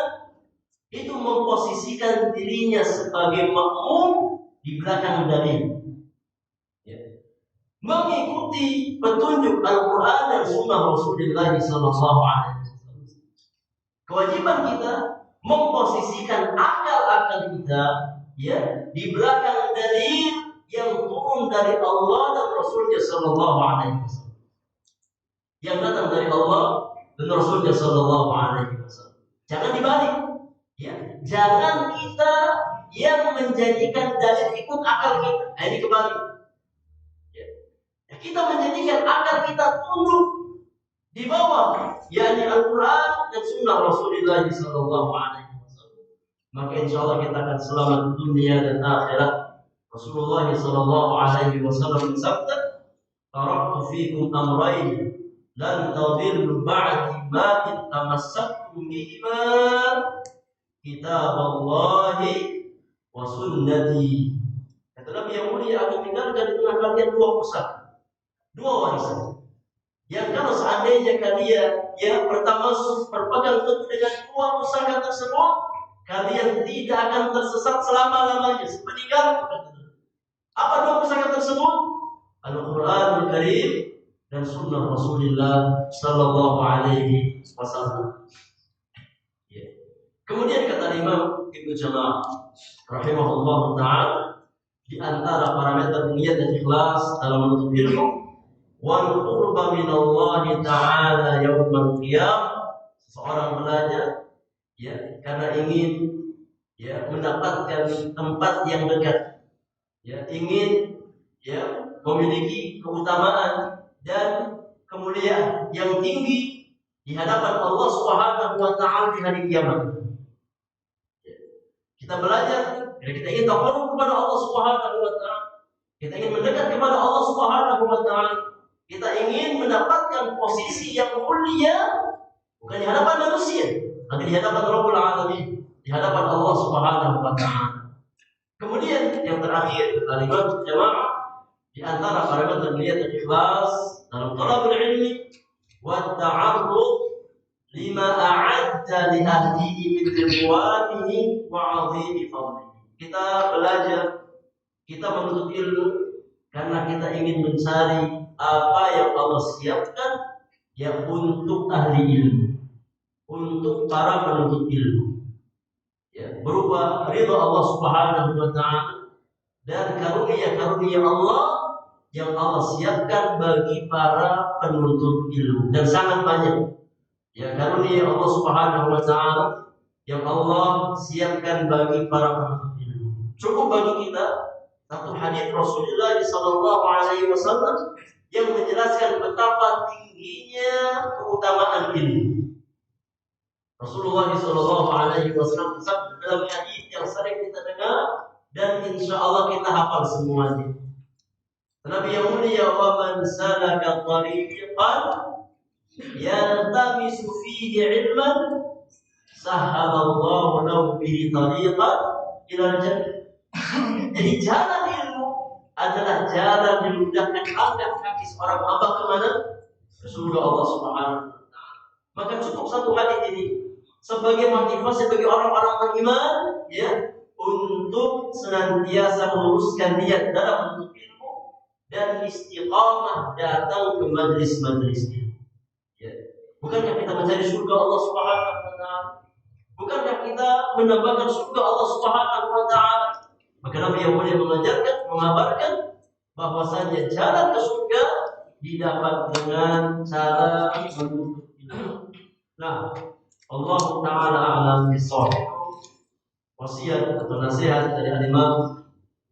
Speaker 1: itu memposisikan dirinya sebagai makmum di belakang dalil, ya, mengikuti petunjuk Al-Quran dan Sunnah Rasulullah sallallahu alaihi wasallam. Kewajiban kita memposisikan akal-akal kita, ya, di belakang dalil yang turun dari Allah dan Rasulnya sallallahu alaihi wasallam, yang datang dari Allah dan Rasulnya sallallahu alaihi wasallam. Jangan dibalik. Ya, jangan kita yang menjadikan dalil ikut akal kita. Ini kembali. Ya. Kita menjadikan akal kita tunduk di bawah, yakni Al-Quran dan Sunnah Rasulullah sallallahu alaihi wasallam. Maka insya Allah kita akan selamat dunia dan akhirat. Rasulullah sallallahu alaihi wasallam bersabda, "Taraktu fikum amrayn lan tadillu ba'di ma in tamassaktum bihima kitab Allah wa wa sunnati. Kata Nabi yang mulia, aku tinggalkan di tengah kalian dua pusaka, dua warisan. Yang kalau seandainya kalian yang pertama berpegang teguh dengan dua pusaka tersebut, kalian tidak akan tersesat selama-lamanya sepeninggal. Apa dua pusaka tersebut? Al-Quranul Karim dan Sunnah Rasulullah Sallallahu Alaihi Wasallam. Ya. Kemudian kata Imam Ibnu Jama'ah rahimahullah ta'ala, di antara parameter niat dan ikhlas dalam menuntut ilmu, wal qurba minallahi ta'ala yaumal qiyamah. Seorang belajar ya karena ingin ya mendapatkan tempat yang dekat, ya ingin ya memiliki keutamaan dan kemuliaan yang tinggi di hadapan Allah Subhanahu wa taala di hari kiamat. Ya. Kita belajar, kita ingin takarrub kepada Allah Subhanahu wa taala. Kita ingin mendekat kepada Allah Subhanahu wa taala. Kita ingin mendapatkan posisi yang mulia bukan di hadapan manusia, tapi di hadapan Rabbul Alamin, di hadapan Allah Subhanahu wa taala. Kemudian yang terakhir, kalimat jamaah, di antara parameter niat dan ikhlas dalam talabul ilmi wa ta'arrud lima a'adda li ahlihi min ridwanihi wa 'azimi fadlihi. Kita belajar, kita menuntut ilmu karena kita ingin mencari apa yang Allah siapkan ya untuk ahli ilmu, untuk para penuntut ilmu, ya, berupa ridha Allah Subhanahu wa taala dan karunia-karunia Allah yang Allah siapkan bagi para penuntut ilmu, dan sangat banyak ya karunia Allah Subhanahu wa taala yang Allah siapkan bagi para penuntut ilmu. Cukup bagi kita satu hadis Rasulullah sallallahu alaihi wasallam yang menjelaskan betapa tingginya keutamaan ilmu. Rasulullah sallallahu alaihi wasallam bersabda dalam hadis yang sering kita dengar dan insya Allah kita hafal semuanya. Nabi yang mulia, wa man salaka tariqan yaltamisu fihi ilman sahhalallahu lahu bihi tariqan ila jannah. Jadi jalan ilmu adalah jalan dimudahkan langkah kaki seorang hamba kemana? Ke surga Allah Subhanahu wa taala. Maka cukup satu hadis ini sebagai motivasi bagi orang-orang beriman ya untuk senantiasa meluruskan niat dalam menuntut ilmu dan istiqamah datang ke majlis-majlis ilmu. Ya. Bukankah kita mencari surga Allah Subhanahu wa taala? Bukankah kita mendapatkan surga Allah Subhanahu wa taala? Maka Nabi yang mulia mengajarkan, mengabarkan bahwasanya jalan ke surga didapat dengan cara menuntut ilmu. Nah, Allah Ta'ala a'lam bishawab. Wasiat atau nasihat dari Imam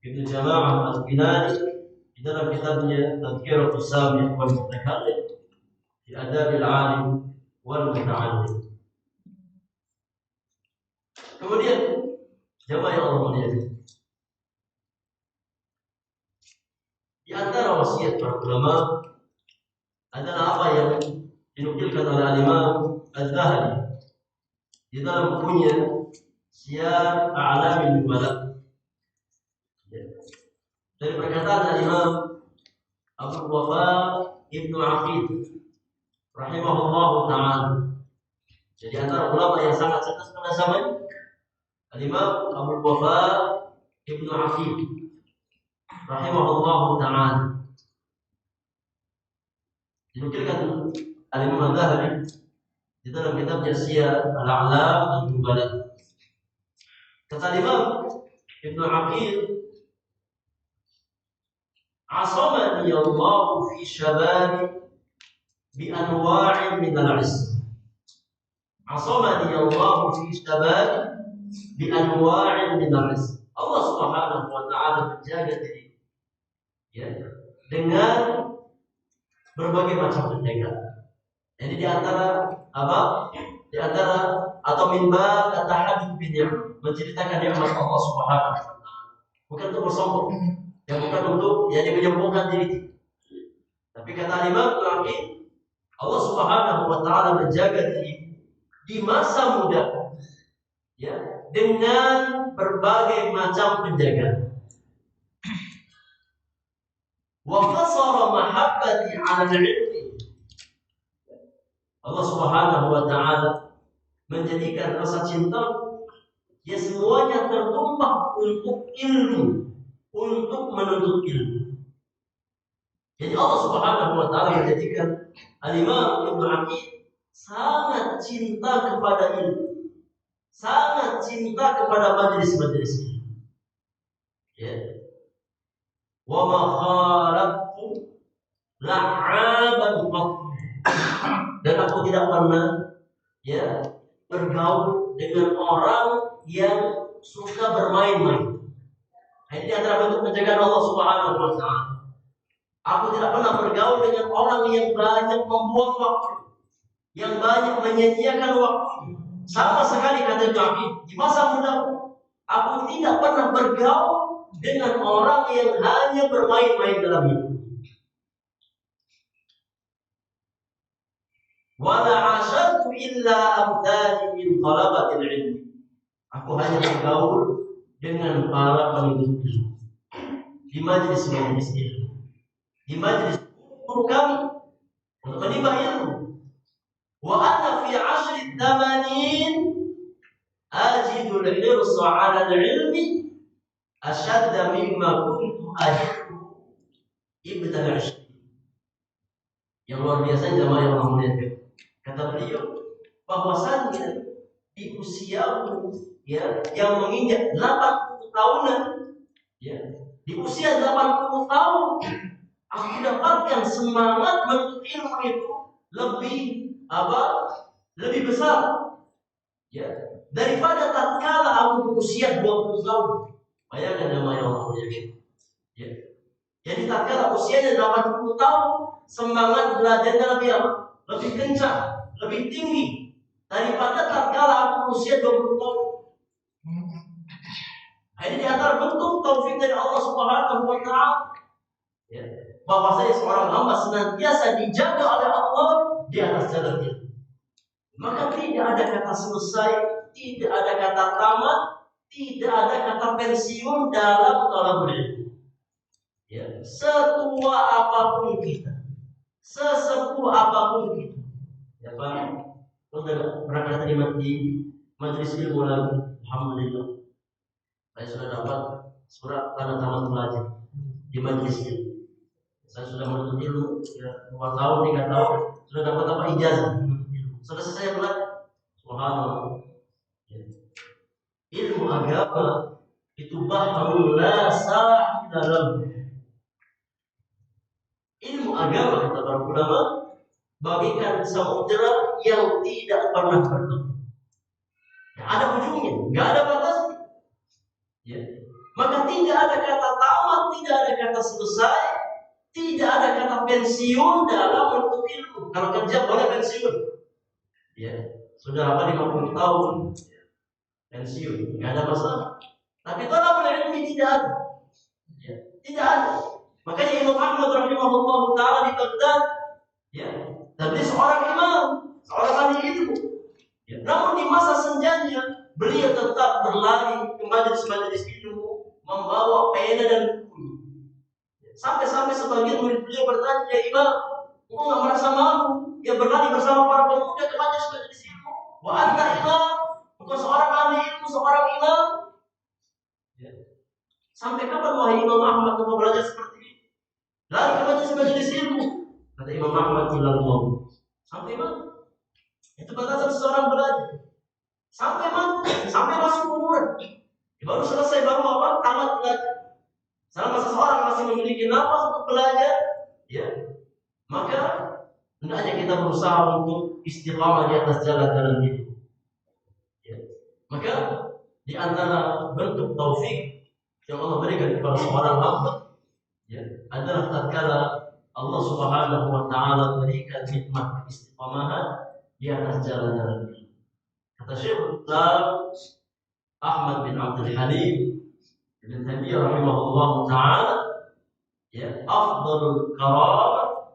Speaker 1: Ibnu Jama'ah Al-Kinani di dalam kitabnya Tadhkiratus Sami' wal Mutakallim fi Adabil 'Alim wal Muta'allim. Kemudian jamaah yang Allah muliakan, di antara wasiat para ulama adalah apa yang dinukilkan oleh Imam Az-Zahabi di dalam bukunya Siyar A'lamin Nubala. Dari perkataan Imam Abu Wafa Ibnu Aqil rahimahullah ta'ala. Jadi antara ulama yang sangat cerdas pada zaman Imam Abu Wafa Ibnu Aqil rahimahullah ta'ala. Dinukilkan Imam Az-Zahabi di dalam kitabnya Siyar Al-A'lam An-Nubala. Kata Imam Ibnu Aqil, asamani Allah fi syababi bi anwa'in min al-'izz. Asamani Allah fi syababi bi anwa'in min al-'izz. Allah Subhanahu wa taala menjaga diri ya dengan berbagai macam penjagaan. Jadi di antara apa? Di antara atau mimba kata hadis binyam menceritakan nikmat Allah Subhanahu wa taala. Bukan untuk bersombong, ya bukan untuk menyombongkan diri. Tapi kata Imam Al-Aqil, Allah Subhanahu wa taala menjaga diri di masa muda ya dengan berbagai macam penjagaan. Wa qasara mahabbati 'ala al-'ilmi. Allah Subhanahu wa taala menjadikan rasa cinta ya semuanya tertumpah untuk ilmu, untuk menuntut ilmu. Jadi Allah Subhanahu wa taala menjadikan Al-Imam Ibnu Aqil sangat cinta kepada ilmu, sangat cinta kepada majelis-majelis ilmu. Ya. Wa ma khalaqtu la'aban qat. Dan aku tidak pernah ya bergaul dengan orang yang suka bermain-main. Ini antara bentuk penjagaan Allah Subhanahu wa taala. Aku tidak pernah bergaul dengan orang yang banyak membuang waktu, yang banyak menyia-nyiakan waktu. Sama sekali kata Nabi, di masa mudaku, aku tidak pernah bergaul dengan orang yang hanya bermain-main dalam hidup. Wala asyadtu illa abdani min talabatil ilmi. Aku hanya bergaul dengan para penuntut ilmu di majelis-majelis ilmu, di majelis guru kami untuk menimba ilmu. Wa ana fi 'ashri thamanin ajidu al-hirsa 'ala al-'ilmi ashadda mimma kuntu ajidu ibda al-'ishri. Yang luar biasa jamaah yang mulia. Kata beliau bahwasannya di usiaku ya yang menginjak 80 tahunan ya, di usia 80 tahun aku dapatkan semangat menuntut ilmu itu lebih besar ya daripada tatkala aku berusia 20 tahun. Bayangkan namanya Allah ya. Jadi tatkala usianya 80 tahun semangat belajarnya lebih apa? Lebih kencang, lebih tinggi daripada tatkala aku berusia 20 tahun. Ini di antara bentuk taufik dari Allah Subhanahu wa taala. Ya, bahwasanya seorang hamba senantiasa dijaga oleh Allah di atas jalan ilmu. Maka tidak ada kata selesai, tidak ada kata tamat, tidak ada kata pensiun dalam thalabul ilmu. Ya, setua apapun kita, sesepuh apapun kita. Ya Pak, sudah berangkat terima di majelis ilmu lagi. Alhamdulillah. Saya sudah dapat surat tanda tamat belajar di majelis ilmu. Saya sudah menuntut ilmu ya, 2 tahun, 3 tahun, sudah dapat apa ijazah. Sudah selesai belajar. Subhanallah. Ya. Ilmu agama itu bahrul la sahila lahu. Ilmu agama kata para ulama bagikan samudera yang tidak pernah bertemu. Ada ujungnya, nggak ada batasnya. Ya. Maka tidak ada kata tamat, tidak ada kata selesai, tidak ada kata pensiun dalam menuntut ilmu. Kalau kerja boleh pensiun. Ya, sudah 50 tahun pensiun, nggak ada masalah. Tapi kalau ilmu tidak ada. Ya, tidak ada. Makanya Imam Ahmad rahimahullah taala di Baghdad ya, tapi seorang imam, seorang ahli ilmu. Ya, namun di masa senjanya beliau tetap berlari ke majelis-majelis ilmu membawa pena dan buku. Sampai-sampai sebagian murid beliau bertanya, "Ya Imam, engkau nggak merasa malu ya berlari bersama para pemuda ke majelis-majelis ilmu? Wa anta imam, engkau seorang ahli ilmu, seorang imam." Ya. Sampai kapan wahai Imam Ahmad engkau belajar seperti ini? Lari ke majelis-majelis ilmu. Kata Imam Ahmad radhiyallahu. Sampai mana? Itu batasan seorang belajar. Sampai mana? Sampai masuk kuburan. Baru selesai baru apa? Tamat belajar. Selama seseorang masih memiliki nafas untuk belajar, ya, maka hendaknya kita berusaha untuk istiqamah di atas jalan-jalan itu. Ya. Maka di antara bentuk taufik yang Allah berikan kepada seorang hamba, ya, adalah tatkala Allah Subhanahu wa taala berikan nikmat istiqamahan di atas jalan-jalan ini. Kata Syekh Ahmad bin Abdul Halim Ibn Taimiyah rahimahullah taala, ya, afdalul karamah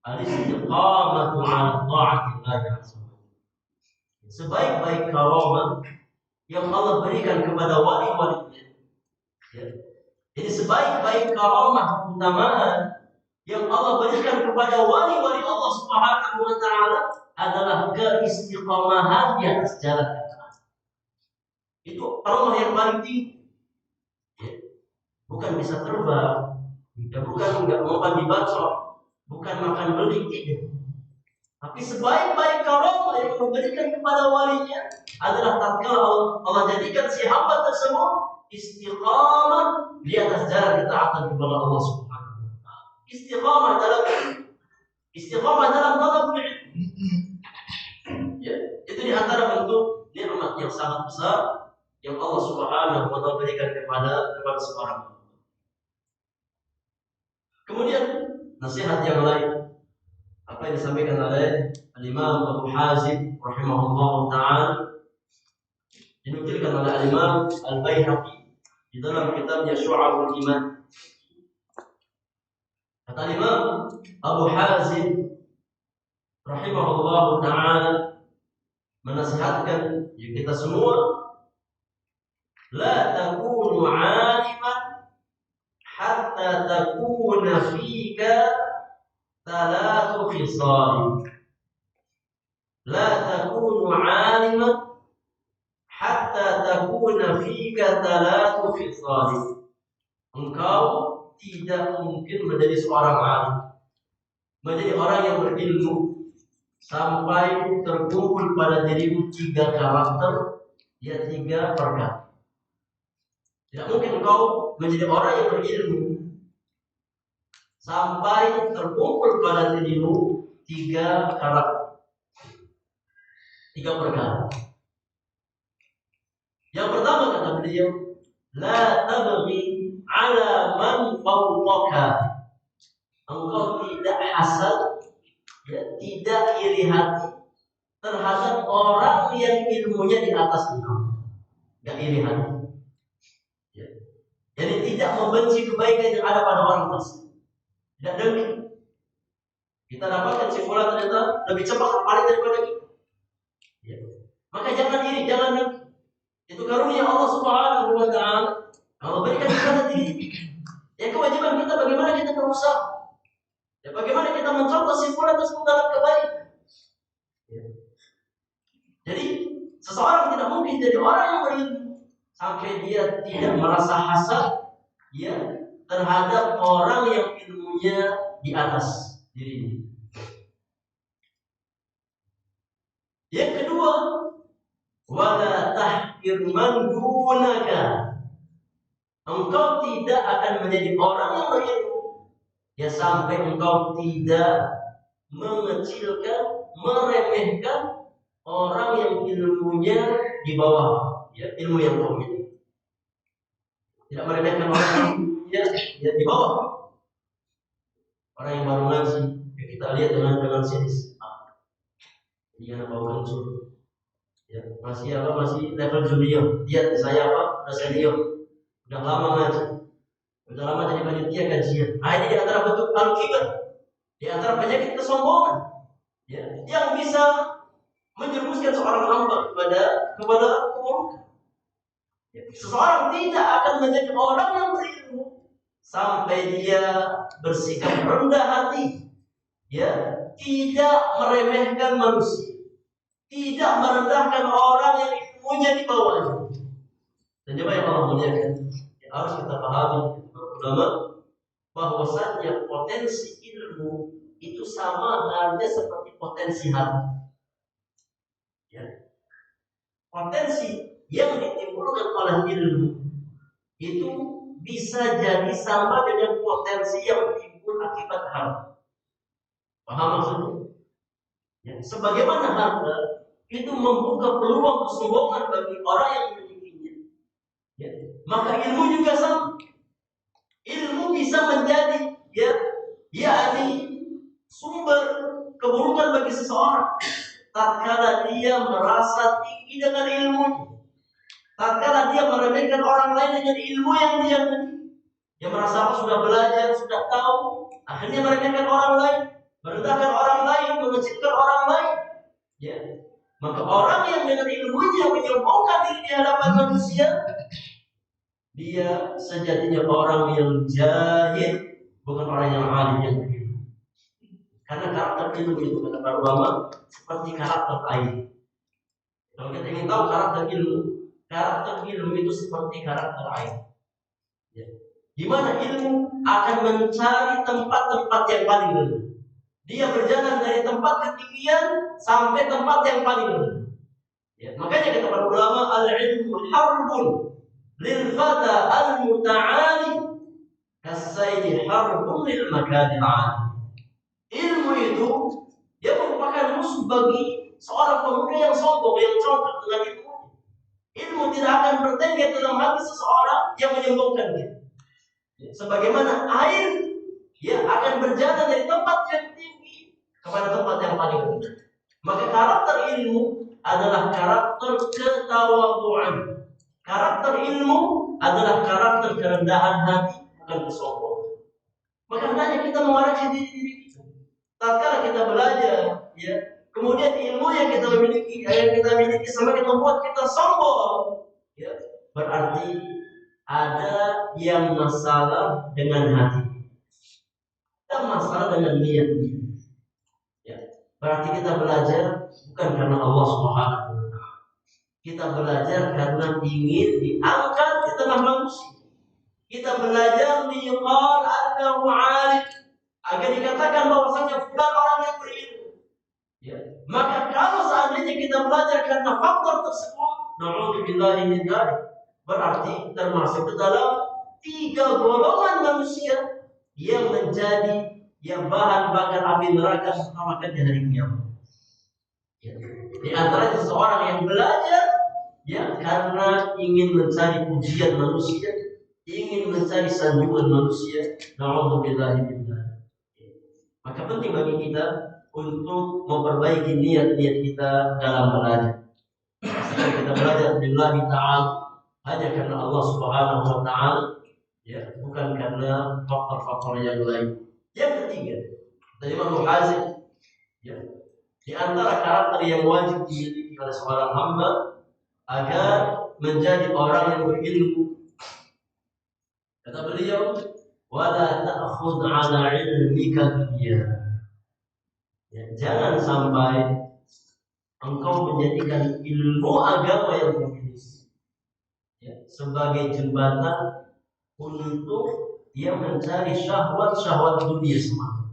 Speaker 1: al-istiqamatu 'ala ta'atillah azza wa jalla. Sebaik-baik karamah yang Allah berikan kepada wali-wali Ya. Jadi sebaik-baik karamah keutamaan yang Allah berikan kepada wali-wali Allah Subhanahu wa taala adalah keistiqomahan di atas jalan Allah. Itu karamah yang paling tinggi. Ya. Bukan bisa terbang, ya, bukan enggak makan di bacok, bukan makan beling, tidak. Tapi sebaik-baik karamah yang memberikan kepada walinya adalah tatkala Allah jadikan si hamba tersebut istiqamah di atas jalan ketaatan kepada Allah Subhanahu wa taala. Istiqamah dalam talabul ilmu. Ya, itu di antara bentuk nikmat yang sangat besar yang Allah Subhanahu wa taala berikan kepada seorang. Kemudian nasihat yang lain apa yang disampaikan oleh Al-Imam Abu Hazim rahimahullah ta'ala dinukilkan oleh Al-Imam Al-Baihaqi di dalam kitabnya Syu'abul Iman. Kata Imam Abu Hazim rahimahullah ta'ala menasihatkan kita semua, la takunu 'aliman hatta takuna fika ثلاث خصال لا تكون عالما حتى تكون فيك ثلاث خصال. Engkau tidak mungkin menjadi seorang alim, menjadi orang yang berilmu sampai terkumpul pada dirimu 3 karakter, ya 3 perkara. Tidak mungkin engkau menjadi orang yang berilmu sampai terkumpul pada dirimu 3 karakter, 3 perkara. Yang pertama kata beliau, la tabghi ala man fawqaka. Engkau tidak hasad, ya, tidak iri hati terhadap orang yang ilmunya di atas engkau. Enggak iri hati. Ya. Jadi tidak membenci kebaikan yang ada pada orang tersebut. Tidak dengki. Kita dapatkan si fulan ternyata lebih cepat paling daripada kita. Ya. Maka jangan iri, jangan dengki. Itu karunia Allah Subhanahu wa taala. Allah berikan kepada diri. Ya, kewajiban kita bagaimana kita berusaha. Ya, bagaimana kita mencontoh si fulan tersebut dalam kebaikan. Ya. Jadi seseorang tidak mungkin jadi orang yang berilmu sampai dia tidak merasa hasad, ya, terhadap orang yang ilmunya di atas dirinya. Yang kedua, wala tahqir man dunaka. Engkau tidak akan menjadi orang yang berilmu ya sampai engkau tidak mengecilkan, meremehkan orang yang ilmunya di bawah, ya, ilmu yang kau miliki. Tidak meremehkan orang yang ya di bawah. Orang yang baru ngaji, ya kita lihat dengan sinis. Dia bawa unsur. Ya, masih level junior. Lihat saya udah senior. Udah lama ngaji. Udah lama jadi panitia kajian. Ini di antara bentuk al-kibar. Di antara penyakit kesombongan. Ya, yang bisa menjerumuskan seorang hamba kepada keburukan. Ya, seseorang tidak akan menjadi orang yang berilmu sampai dia bersikap rendah hati, ya, tidak meremehkan manusia, tidak merendahkan orang yang ilmunya di bawahnya. Dan coba yang Allah muliakan, ya, harus kita pahami ulama bahwasanya potensi ilmu itu sama halnya seperti potensi hati. Ya. Potensi yang ditimbulkan oleh ilmu itu bisa jadi sama dengan potensi yang timbul akibat harta. Paham maksudnya? Ya, sebagaimana harta itu membuka peluang kesombongan bagi orang yang memilikinya. Ya, maka ilmu juga sama. Ilmu bisa menjadi yakni sumber keburukan bagi seseorang tatkala dia merasa tinggi dengan ilmunya. Tatkala dia meremehkan orang lain dengan ilmu yang dia miliki, dia merasa sudah belajar, sudah tahu, akhirnya meremehkan orang lain, merendahkan orang lain, mengecilkan orang lain. Ya, maka orang yang dengan ilmunya menyombongkan diri di hadapan manusia, Dia sejatinya orang yang jahil, bukan orang yang alim yang berilmu. Karena karakter ilmu itu kata para ulama seperti karakter air. Kalau kita ingin tahu karakter ilmu itu seperti karakter air. Ya. Di mana ilmu akan mencari tempat-tempat yang paling rendah. Dia berjalan dari tempat ketinggian sampai tempat yang paling rendah. Ya. Makanya kata para ulama, al-ilmu harbun lil fata al-muta'ali kasaydi harbun lil makanil 'ali. Ilmu itu dia merupakan musuh bagi seorang pemuda yang sombong, yang congkak dengan ilmu. Ilmu tidak akan bertengger dalam hati seseorang yang menyombongkan dia. Sebagaimana air, dia akan berjalan dari tempat yang tinggi kepada tempat yang paling rendah. Maka karakter ilmu adalah karakter ketawaduan. Karakter ilmu adalah karakter kerendahan hati, bukan kesombongan. Maka hendaknya kita mengoreksi diri kita. Tatkala kita belajar, ya, kemudian ilmu yang kita miliki semakin membuat kita sombong, ya, berarti ada yang masalah dengan hati, ada masalah dengan niat. Ya, berarti kita belajar bukan karena Allah Subhanahu wa Ta'ala. Kita belajar karena ingin diangkat di tengah manusia. Kita belajar liqal annahu 'alim, agar dikatakan bahwasanya fulan orang yang berilmu. Ya. Maka kalau seandainya kita belajar karena faktor tersebut, na'udzubillahi min dzalik, berarti termasuk ke dalam 3 golongan manusia yang menjadi bahan bakar api neraka pertama kali di hari kiamat. Ya. Di antara seseorang yang belajar, ya, karena ingin mencari pujian manusia, ingin mencari sanjungan manusia, na'udzubillahi min dzalik. Maka penting bagi kita untuk memperbaiki niat-niat kita dalam belajar. Jika kita belajar billahi ta'ala hanya karena Allah Subhanahu wa Ta'ala, ya, bukan karena faktor-faktor yang lain. Yang ketiga, dari Imam Hazim, ya, di antara karakter yang wajib dimiliki oleh seorang hamba agar menjadi orang yang berilmu, kata beliau, wala ta'khudh 'ala 'ilmika dunya. Ya, jangan sampai engkau menjadikan ilmu agama yang memiliki, ya, sebagai jembatan untuk dia mencari syahwat dunia semata.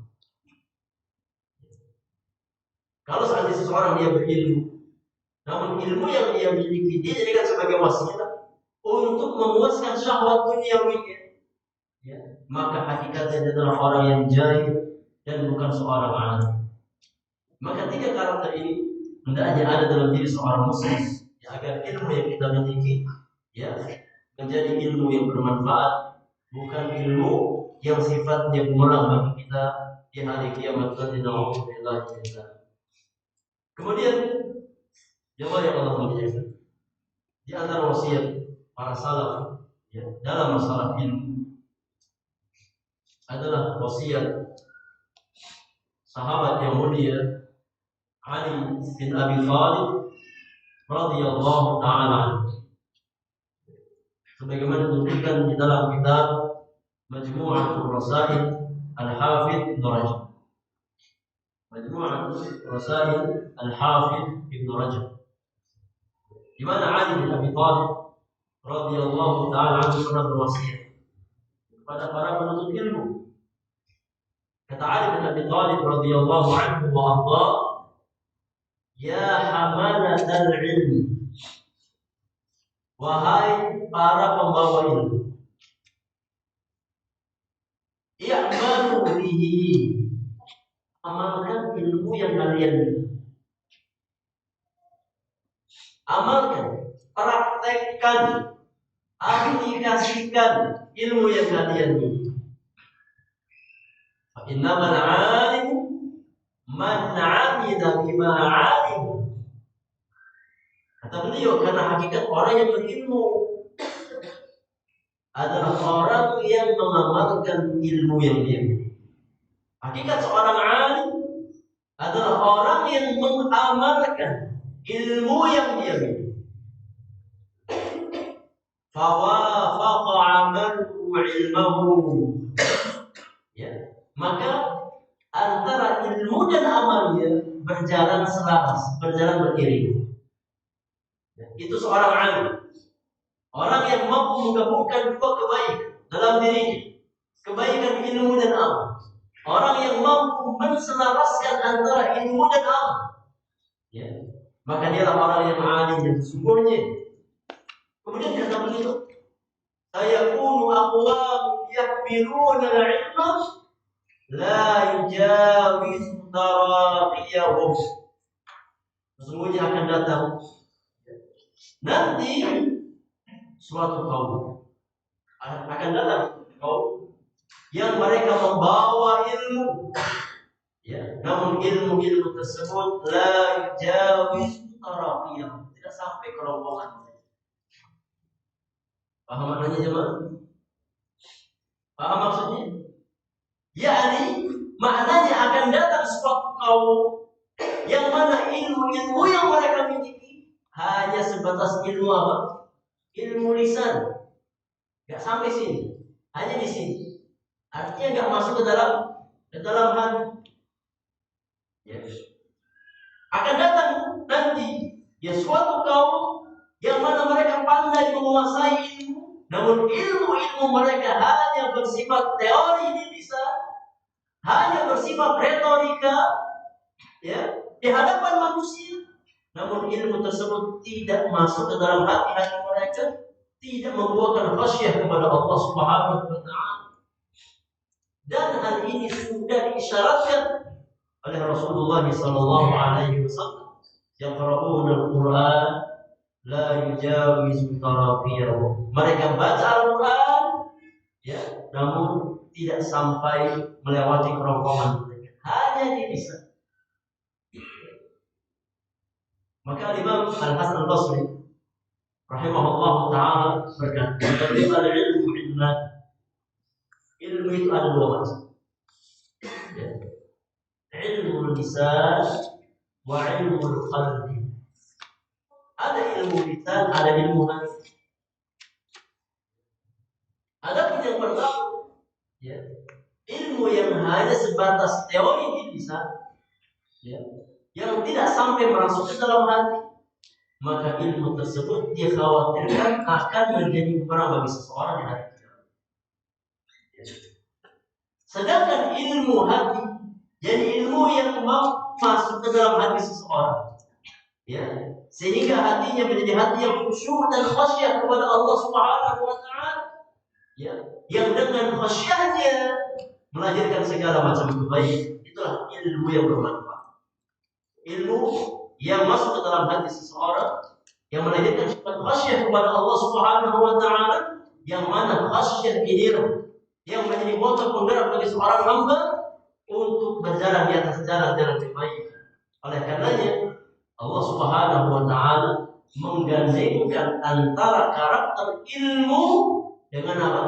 Speaker 1: Kalau seandainya seseorang dia berilmu, namun ilmu yang dia miliki dia jadikan sebagai wasilah untuk memuaskan syahwat duniawinya, ya, maka hakikatnya adalah orang yang jahil dan bukan seorang alim. Maka 3 karakter ini hendaknya ada dalam diri seorang muslim, ya, agar ilmu yang kita miliki, ya, menjadi ilmu yang bermanfaat, bukan ilmu yang sifatnya bumerang bagi kita di hari kiamat nanti. Kemudian jemaah yang Allah muliakan, di antara wasiat para salaf, ya, dalam masalah ilmu adalah wasiat sahabat yang mulia Ali bin Abi Thalib radhiyallahu ta'ala anhu, sebagaimana disebutkan di dalam kitab Majmu'atul Rasail Al-Hafidh Ibn Rajab. Majmu'atul Rasail Al-Hafidh Ibn Rajab, di mana Ali bin Abi Thalib radhiyallahu ta'ala anhu pernah berwasiat kepada para penuntut ilmu. Kata Ali bin Abi Thalib radhiyallahu anhu wa arda, ya hamalatal ilmi, wahai para pembawa ilmu, i'malu bihi, amalkan ilmu yang kalian miliki. Amalkan, praktekkan, aplikasikan ilmu yang kalian miliki. Fa innamal 'alimu man 'amila bima 'alim. Kata beliau, karena hakikat orang yang berilmu adalah orang yang mengamalkan ilmu yang dia miliki. Hakikat seorang alim adalah orang yang mengamalkan ilmu yang dia miliki. fawafaqa amaluhu ilmahu, ya, maka antara ilmu dan amalnya berjalan selaras, berjalan beriring. Itu seorang alim, orang yang mampu menggabungkan dua kebaikan dalam dirinya, kebaikan ilmu dan amal. Orang yang mampu menselaraskan antara ilmu dan amal, ya, maka dialah orang yang alim yang sesungguhnya. Kemudian kata beliau, sayakunu aqwam yahmiluna al-ilma la yujawizu taraqiyahum. Sesungguhnya akan datang nanti suatu kaum, akan datang kaum yang mereka membawa ilmu, ya, namun ilmu tersebut la yujawizu taraqiyahum, tidak sampai ke rombongan. Paham maknanya jemaah? Paham maksudnya? Yakni maknanya akan datang suatu kaum yang mana ilmu yang mereka miliki hanya sebatas ilmu apa? Ilmu lisan. Gak sampai sini, hanya di sini. Artinya gak masuk ke dalam hati. Ya. Akan datang nanti ya suatu kaum yang mana mereka pandai menguasai ilmu, namun ilmu mereka hanya bersifat teori di lisan, hanya bersifat retorika, ya, di hadapan manusia. Namun ilmu tersebut tidak masuk ke dalam hati-hati mereka, tidak membuahkan khasyah kepada Allah Subhanahu wa taala. Dan hal ini sudah diisyaratkan oleh Rasulullah sallallahu alaihi wasallam, yaqra'una al-Qur'an la yujawizu taraqiyahum. Mereka baca Al-Qur'an, ya, namun tidak sampai melewati kerongkongan mereka, hanya di lisan. Maka Imam Al-Hasan Al-Basri rahimahullah ta'ala berkata, ilmu ilman, ilmu itu ada dua macam, ya. Ilmu lisan wa ilmu qalbi. Ada ilmu lisan, ada ilmu hati. Adapun yang pertama, ya, ilmu yang hanya sebatas teori di lisan, ya, yang tidak sampai masuk ke dalam hati, maka ilmu tersebut dikhawatirkan akan menjadi beban bagi seseorang di hati. Sedangkan ilmu hati, jadi ilmu yang mau masuk ke dalam hati seseorang, ya, sehingga hatinya menjadi hati yang khusyuk dan khasyah kepada Allah Subhanahu wa taala, ya, yang dengan khasyahnya melahirkan segala macam kebaikan. Itulah ilmu yang bermanfaat. Ilmu yang masuk ke dalam hati seseorang, yang melahirkan sifat khasyah kepada Allah Subhanahu wa taala, yang mana khasyah inilah yang menjadi motor penggerak bagi seorang hamba untuk berjalan di atas jalan-jalan kebaikan. Oleh karenanya Allah Subhanahu wa taala menggandengkan antara karakter ilmu dengan apa?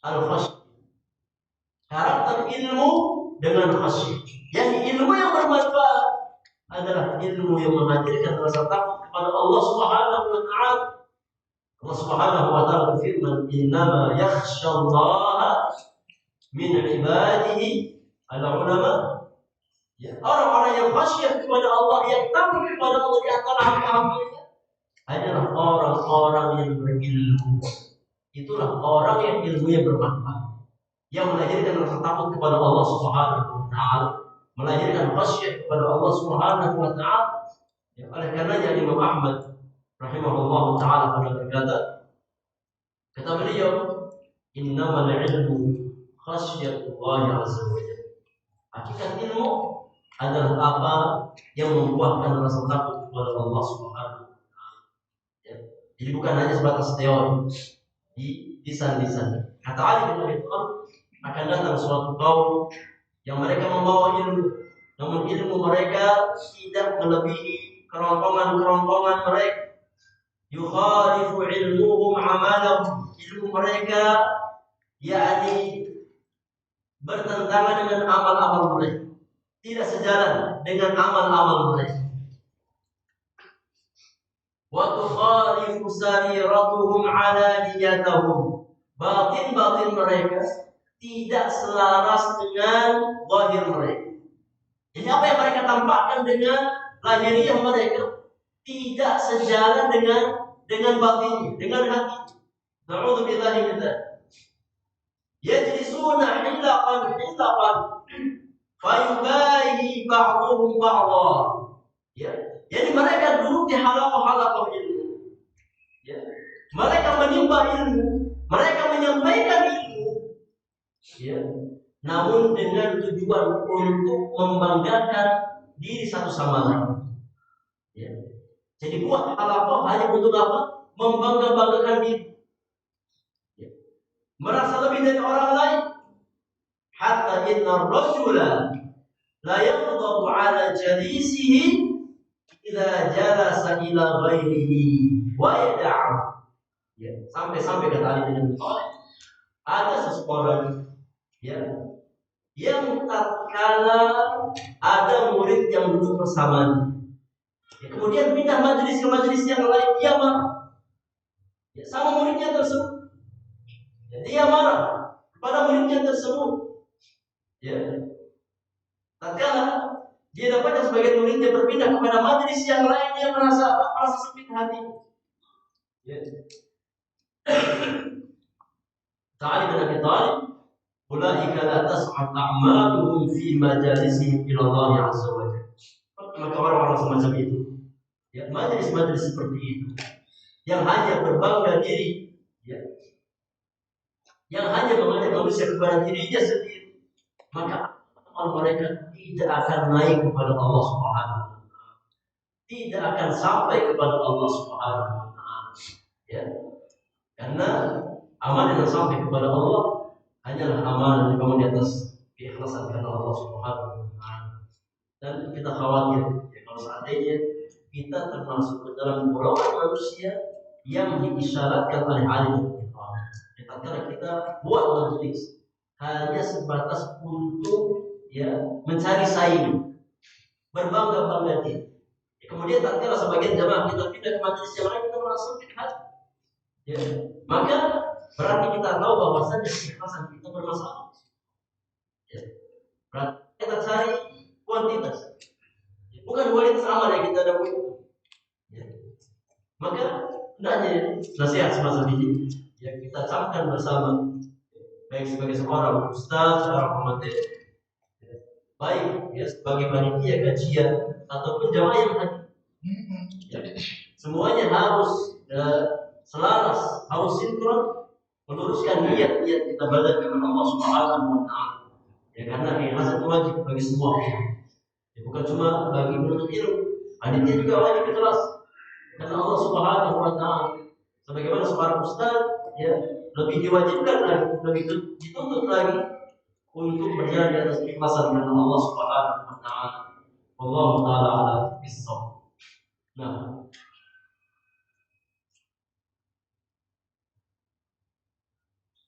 Speaker 1: Al-khasyah. Karakter ilmu dengan khasyah. Yang ilmu yang bermanfaat adalah ilmu yang menghadirkan rasa takut kepada Allah Subhanahu wa taala. Allah Subhanahu wa taala berfirman, "Innama yakhsyallaha min ibadihi al-ulama." Ya, orang-orang yang khasyah kepada Allah, yang takut kepada Allah di antara hamba-hambanya adalah orang-orang yang berilmu. Itulah orang yang ilmunya bermanfaat, yang melahirkan rasa takut kepada Allah Subhanahu wa taala, melahirkan khasyah kepada Allah Subhanahu wa taala. Ya, oleh karenanya Imam Ahmad rahimahullah taala pernah berkata, kata beliau, innamal ilmu khasyatullah azza wa jalla. Hakikat ilmu adalah apa yang membuahkan rasa takut kepada Allah Subhanahu wa taala. Ya. Jadi bukan hanya sebatas teori di lisan-lisan. Kata Ali bin Abi Thalib, akan datang suatu kaum yang mereka membawa ilmu, namun ilmu mereka tidak melebihi kerongkongan mereka. Yukhalifu ilmuhum amalahum, ilmu mereka yakni bertentangan dengan amal-amal mereka, tidak sejalan dengan amal-amal mereka. wa tukhalifu sariratuhum alaniyatahum. Batin-batin mereka tidak selaras dengan zahir mereka. Jadi apa yang mereka tampakkan dengan lahiriah mereka tidak sejalan dengan batinnya, dengan hati. Na'udzubillahi min dzalik. Yajlisuna hilaqan fayubahi ba'dhum ba'dha. Ya. Jadi mereka duduk di halaqah-halaqah ilmu. Ya. Mereka menimba ilmu, mereka menyampaikan ilmu. Ya. Namun dengan tujuan untuk membanggakan diri satu sama lain. Ya. Jadi buat halaqah hanya untuk apa? Membangga-banggakan diri. Ya. Merasa lebih dari orang lain. Hatta inna ar-rajula la yaghdhabu 'ala jalisihi idza jalasa ila ghairihi wa yad'u. Ya, sampai kata Ali bin Abi Thalib, ada seseorang ya yang tatkala ada murid yang duduk bersamanya, ya, kemudian pindah majelis ke majelis yang lain, dia marah ya, sama muridnya tersebut, ya, dia marah kepada muridnya tersebut, ya, tatkala dia dapatkan sebagian muridnya berpindah kepada majelis yang lain, dia merasa sempit hati. Ya. Ali bin Abi Thalib, ulaika la tas'ad a'maluhum fi majalisihim ila Allah 'azza wa jalla. Maka orang-orang semacam itu, ya, majelis-majelis seperti itu yang hanya berbangga diri, ya, yang hanya mengajak manusia kepada dirinya sendiri, maka amal mereka tidak akan naik kepada Allah Subhanahu wa taala. Tidak akan sampai kepada Allah Subhanahu wa taala. Ya. Karena amal yang sampai kepada Allah hanyalah amal yang dibangun di atas keikhlasan karena Allah Subhanahu wa taala. Dan kita khawatir ya, kalau seandainya kita termasuk ke dalam golongan manusia yang diisyaratkan oleh alim kita. Karena kita buat majelis hanya sebatas untuk ya mencari saing, berbangga-bangga diri. Ya, kemudian tatkala sebagian jamaah kita pindah ke majelis yang lain, kita merasa sempit hati. Ya, maka berarti kita tahu bahwasanya keikhlasan kita bermasalah. Ya, berarti kita cari kuantitas, ya, bukan kualitas amal yang kita dapatkan. Ya, maka hendaknya nasihat semacam ini ya kita camkan bersama, baik sebagai seorang ustaz, seorang pemateri, baik ya sebagai panitia kajian ataupun jamaah yang hadir. Ya, semuanya harus selaras, harus sinkron, meluruskan niat kita pada kepada Allah Subhanahu wa taala. Ya karena ikhlasan itu wajib bagi semua pihak. Ya, bukan cuma bagi penuntut ilmu, panitia juga wajib ikhlas. Karena Allah Subhanahu wa taala sebagaimana seorang ustaz ya lebih diwajibkan lagi, lebih dituntut lagi untuk berjalan di atas ikhlasan karena Allah Subhanahu wa taala. Wallahu taala ala bis-shawab. Nah,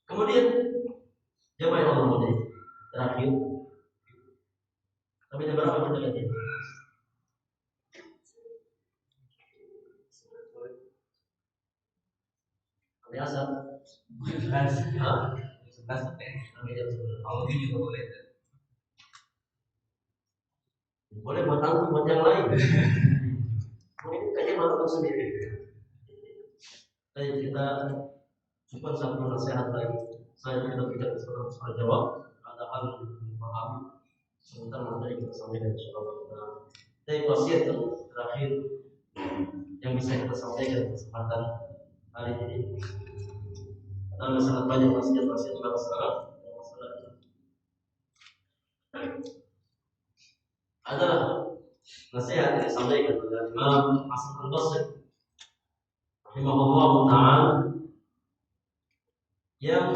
Speaker 1: kemudian jamaah yang Allah mulia terakhir sampai jam berapa kita lihat? Biasa. 11 sampai jam 11. Kalau ini juga boleh. Boleh buat antum, buat yang lain. Ini kayaknya malu sendiri. Jadi kita cukup satu nasihat lagi. Saya tidak soal jawab. Ada hal yang dipahami. Sebentar materi kita sampaikan insyaallah. Tapi wasiat terakhir yang bisa kita sampaikan kesempatan hari ini. Karena sangat banyak wasiat-wasiat masalah adalah nasihat yang disampaikan oleh Imam Hasan Al-Basri rahimahullah ta'ala yang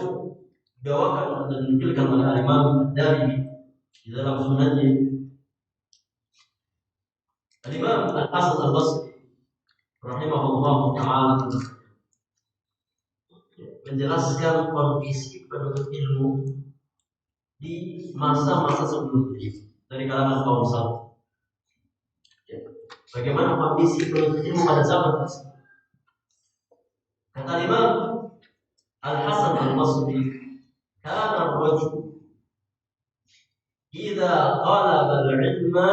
Speaker 1: dibawakan atau dinukilkan oleh Imam Ad-Darimi di dalam sunannya. Imam Hasan Al-Basri rahimahullah ta'ala menjelaskan kondisi penuntut ilmu di masa-masa sebelumnya dari kalangan kaum salaf. Ya. Bagaimana kondisi penuntut ilmu pada zaman tersebut? Kata Imam Al-Hasan Al-Basri, kana ar-rajul idza talaba al-ilma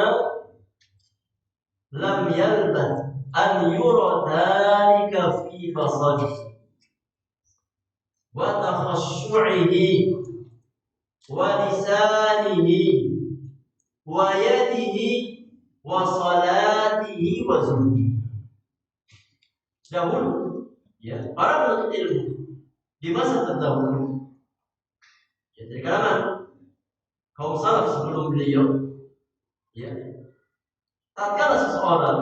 Speaker 1: lam yalbath an yura dhalika fi basarihi wa takhashshu'ihi wa lisanihi wa yadihi wa salatihi wa zuhdihi. Dahulu, ya, para penuntut ilmu di masa terdahulu, ya, dari kalangan kaum salaf sebelum beliau, ya, tatkala seseorang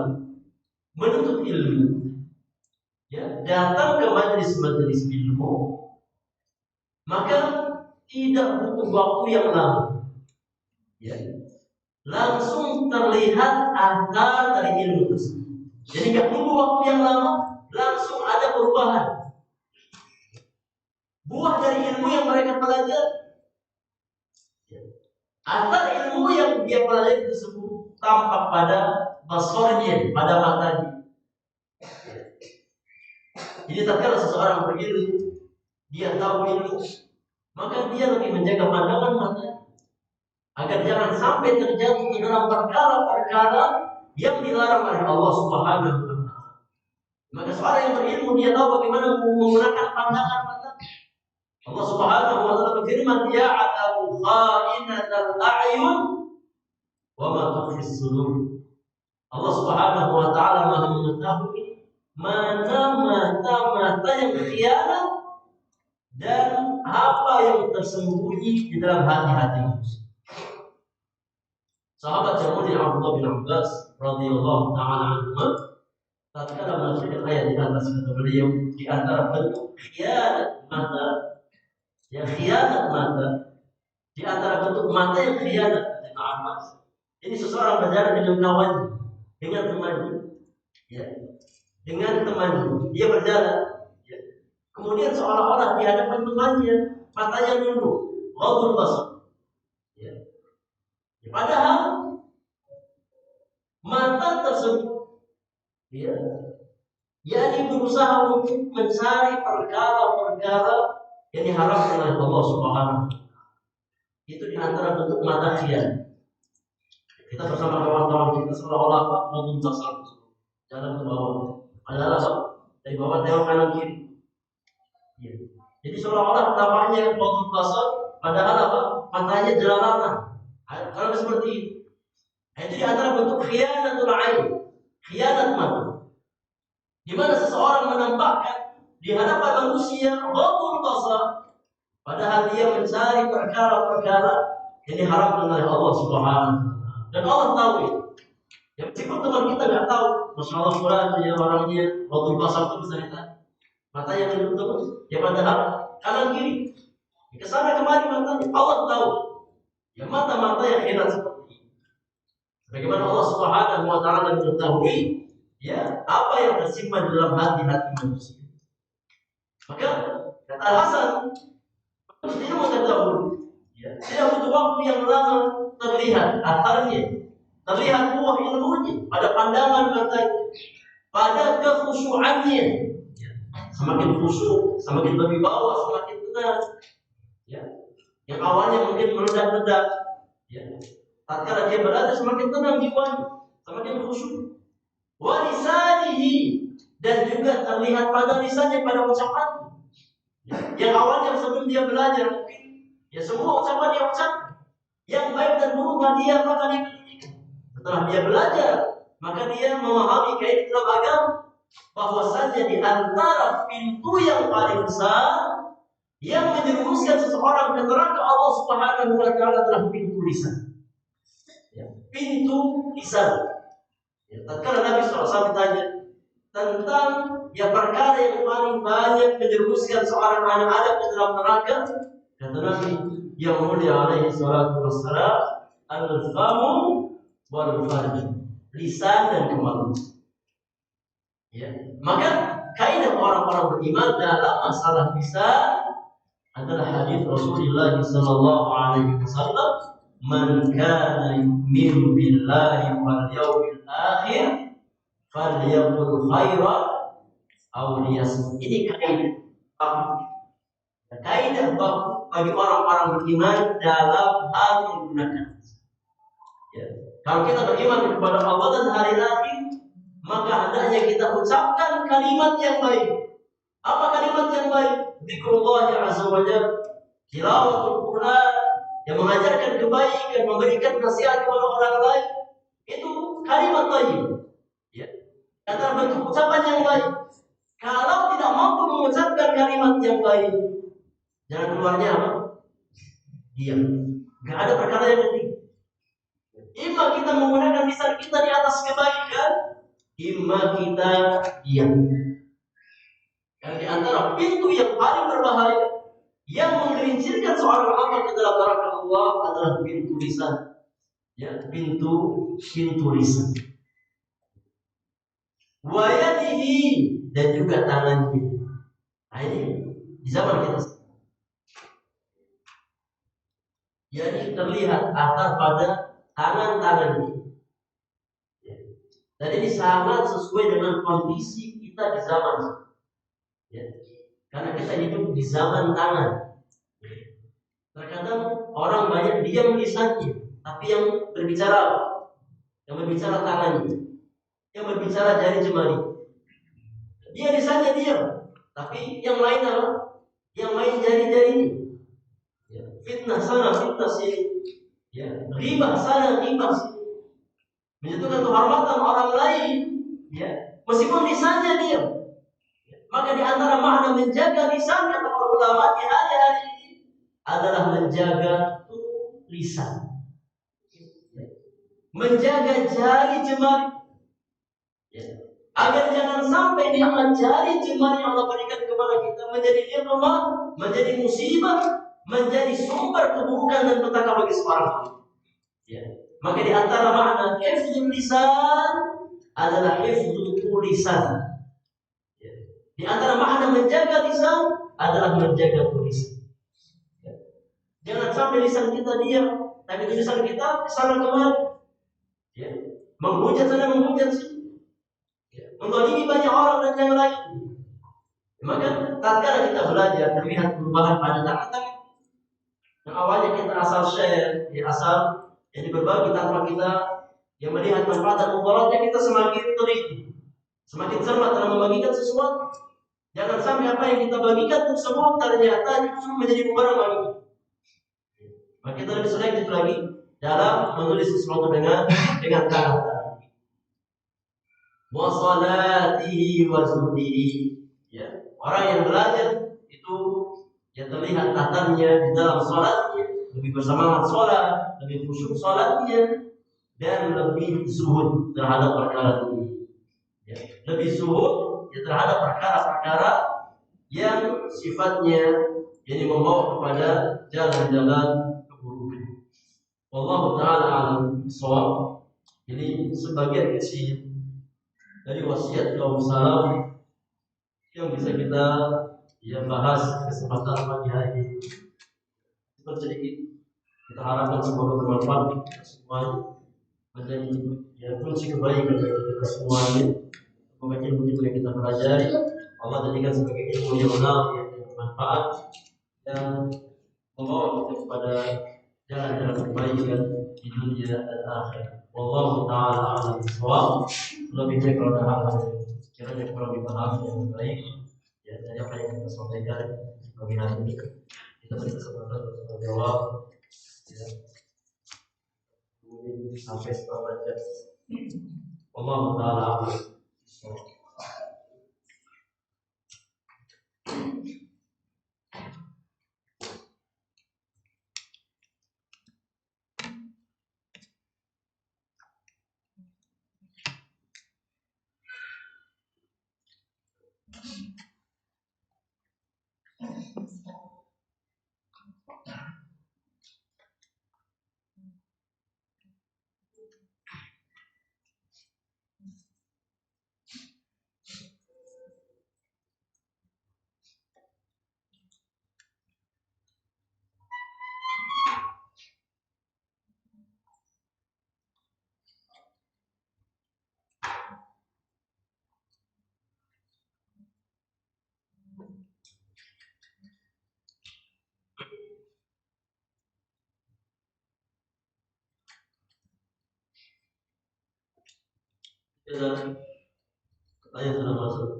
Speaker 1: menuntut ilmu, ya, datang ke majelis-majelis ilmu, maka tidak butuh waktu yang lama, ya, langsung terlihat akar dari ilmu tersebut. Jadi nggak tunggu waktu yang lama, langsung ada perubahan. Buah dari ilmu yang mereka pelajari, akar ilmu yang dia pelajari tersebut tampak pada basornya, pada matanya. Jadi tatkala seseorang berilmu, dia tahu ilmu, maka dia lebih menjaga pandangan matanya agar jangan sampai terjatuh di dalam perkara-perkara yang dilarang oleh Allah Subhanahu wa Ta'ala. Maka seorang yang berilmu dia tahu bagaimana menggunakan pandangan mata. Allah Subhanahu wa Ta'ala berfirman, "Ya'lamu kha'inatal a'yun wa ma tukhfi as-sudur." Allah Subhanahu wa Ta'ala Maha mengetahui mana mata-mata yang khianat dan apa yang tersembunyi di dalam hati-hati manusia. Sahabat yang mulia Abdullah bin Abbas radhiyallahu ta'ala anhu tatkala menafsirkan ayat di atas, kata beliau, di antara bentuk khianat mata, yang khianat mata, di antara bentuk mata yang khianat, ini seseorang berjalan dengan kawannya, dengan temannya, ya, dengan temannya, dia berjalan, ya, kemudian seolah-olah di hadapan temannya matanya nunduk, ghadul basar, ya. Padahal mata tersebut, ya, yakni berusaha untuk mencari perkara-perkara yang diharapkan oleh Allah Subhanahu. Itu di antara bentuk mata khianat. Kita bersama kawan-kawan kita seolah-olah menuntut jalan ke bawah, adalah dari bawah tengok kanan kiri. Ya. Jadi seolah-olah tampaknya ghadul basar, padahal apa? Matanya jelalatan. Kalau seperti itu. Itu di antara bentuk khiyanatul ain, khianat mata. Di mana seseorang menampakkan di hadapan manusia ghadul basar, padahal dia mencari perkara-perkara yang diharapkan oleh Allah Subhanahu. Dan Allah tahu itu. Ya, meskipun teman kita nggak tahu, masya Allah Quran dia orangnya ghadul basar itu bisa kita mata yang menutup terus, ya padahal kanan kiri, ke sana kemari matanya. Allah tahu. Ya mata-mata yang khianat seperti ini. Bagaimana Allah Subhanahu wa Ta'ala mengetahui, ya, apa yang tersimpan di dalam hati-hati manusia. Maka kata Hasan, manusia mengetahui, ya, tidak butuh waktu yang lama terlihat akarnya, terlihat buah ilmunya pada pandangan matanya, pada kekhusyuannya. Ya, semakin khusyuk, semakin lebih bawah, semakin tenang. Ya, yang awalnya mungkin meledak-ledak, ya, tatkala dia belajar semakin tenang jiwanya, semakin khusyuk. Wa lisanihi, dan juga terlihat pada lisannya, pada ucapannya. Ya, yang awalnya sebelum dia belajar mungkin, ya, semua ucapan dia ucapkan, yang baik dan buruk dia pendidikan. Setelah dia belajar, maka dia memahami kaidah dalam agama bahwasanya di antara pintu yang paling besar yang menjerumuskan seseorang ke neraka Allah Subhanahu wa Ta'ala adalah pintu lisan. Ya, pintu lisan. Ya, tatkala Nabi SAW ditanya tentang, ya, perkara yang paling banyak menjerumuskan seorang anak Adam ke dalam neraka, kata Nabi yang mulia alaihi salatu wassalam, al-famu wal farj, lisan dan kemaluan. Ya, maka kaidah orang-orang beriman dalam masalah lisan adalah hadis Rasulullah sallallahu alaihi wasallam, "Man kana yu'minu billahi wal yawmil akhir falyaqul khairan awliyasmu. Ini kaidah. Kaidah bagi orang-orang beriman dalam hal menggunakan. Ya. Kalau kita beriman kepada Allah dan hari akhir, maka hendaknya kita ucapkan kalimat yang baik. Apa kalimat yang baik? Zikrullah azza wa jalla, tilawatul Quran, yang mengajarkan kebaikan, memberikan nasihat kepada orang lain. Itu kalimat baik. Ya. Antara bentuk ucapan yang baik. Kalau tidak mampu mengucapkan kalimat yang baik, jangan keluarnya apa? Diam. Gak ada perkara yang penting. Ima kita menggunakan lisan kita di atas kebaikan, ima kita diam. Dan di antara pintu yang paling berbahaya yang menggelincirkan seorang hamba ke dalam neraka Allah adalah pintu lisan. Ya, pintu lisan. Wa yadihi, dan juga tangannya. Nah, ini di zaman kita. Jadi terlihat atar pada tangan-tangannya. Ya. Dan ini sangat sesuai dengan kondisi kita di zaman. Ya. Karena kita hidup di zaman tangan. Terkadang orang banyak diam lisannya, tapi yang berbicara, tangannya, yang berbicara jari jemari. Dia lisannya diam, tapi yang lain apa? Yang main jari-jari. Ya. Fitnah sana, fitnah sini. Ya. Ghibah sana, ghibah sini. Menjatuhkan kehormatan orang lain. Ya. Meskipun lisannya diam. Maka di antara makna menjaga lisan, kata para ulama di hari-hari ini, adalah menjaga lisan. Menjaga jari jemari. Ya. Agar jangan sampai nikmat jari jemari yang Allah berikan kepada kita menjadi nikmat, menjadi musibah, menjadi sumber keburukan dan petaka bagi seorang hamba. Ya. Maka di antara makna hifdzul lisan adalah hifdzul lisan. Ya. Di antara makna menjaga lisan adalah menjaga tulisan. Ya. Jangan sampai lisan kita diam, tapi tulisan kita kesana kemari. Ya. Menghujat sana, menghujat sini. Menzalimi banyak orang dan yang lain. Maka tatkala kita belajar terlihat perubahan pada tangan-tangan. Yang awalnya kita asal share, asal yang berbagi tanpa kita yang melihat manfaat dan mudaratnya, kita semakin teliti, semakin cermat dalam membagikan sesuatu. Jangan sampai apa yang kita bagikan tersebut ternyata justru menjadi mudarat bagi kita. Maka kita lebih selektif lagi dalam menulis sesuatu dengan tangan. Wa salatihi wa zuhdihi. Ya, orang yang belajar itu ya terlihat tatannya di dalam salatnya, lebih bersemangat salat, lebih khusyuk salatnya, dan lebih zuhud terhadap perkara ini. Ya, lebih zuhud ya terhadap perkara-perkara yang sifatnya jadi membawa kepada jalan-jalan keburukan. Wallahu taala alam bissawab. Ini sebagian kecil dari wasiat kaum salaf yang bisa kita bahas kesempatan pagi hari ini. Kita sedikit, kita harapkan semoga bermanfaat kita semuanya, menjadi kunci kebaikan bagi kita semuanya. Semoga ilmu yang kita pelajari Allah jadikan sebagai ilmu yang benar, yang bermanfaat, dan membawa kita kepada jalan-jalan kebaikan di dunia dan akhirat. Wallahu taala a'lam bishawab. Lebihnya kalau ada hal-hal kiranya kurang dipahami yang baik, ya dari apa yang kita sampaikan pagi hari ini, kita beri kesempatan untuk menjawab. Ya. Kemudian sampai setelah baca. Wallahu taala a'lam bishawab. Pertanyaan sudah masuk.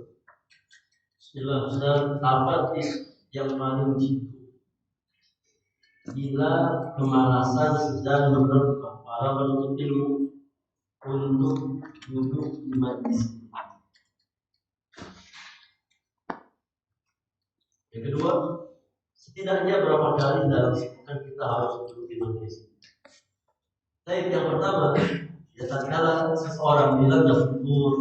Speaker 1: Bismillah, Ustaz, apa yang paling jitu bila kemalasan sedang menerpa para penuntut ilmu untuk duduk di majlis? Yang kedua, setidaknya berapa kali dalam sepekan kita harus duduk di majlis? Tapi yang pertama, ya tatkala seseorang bilang bersyukur,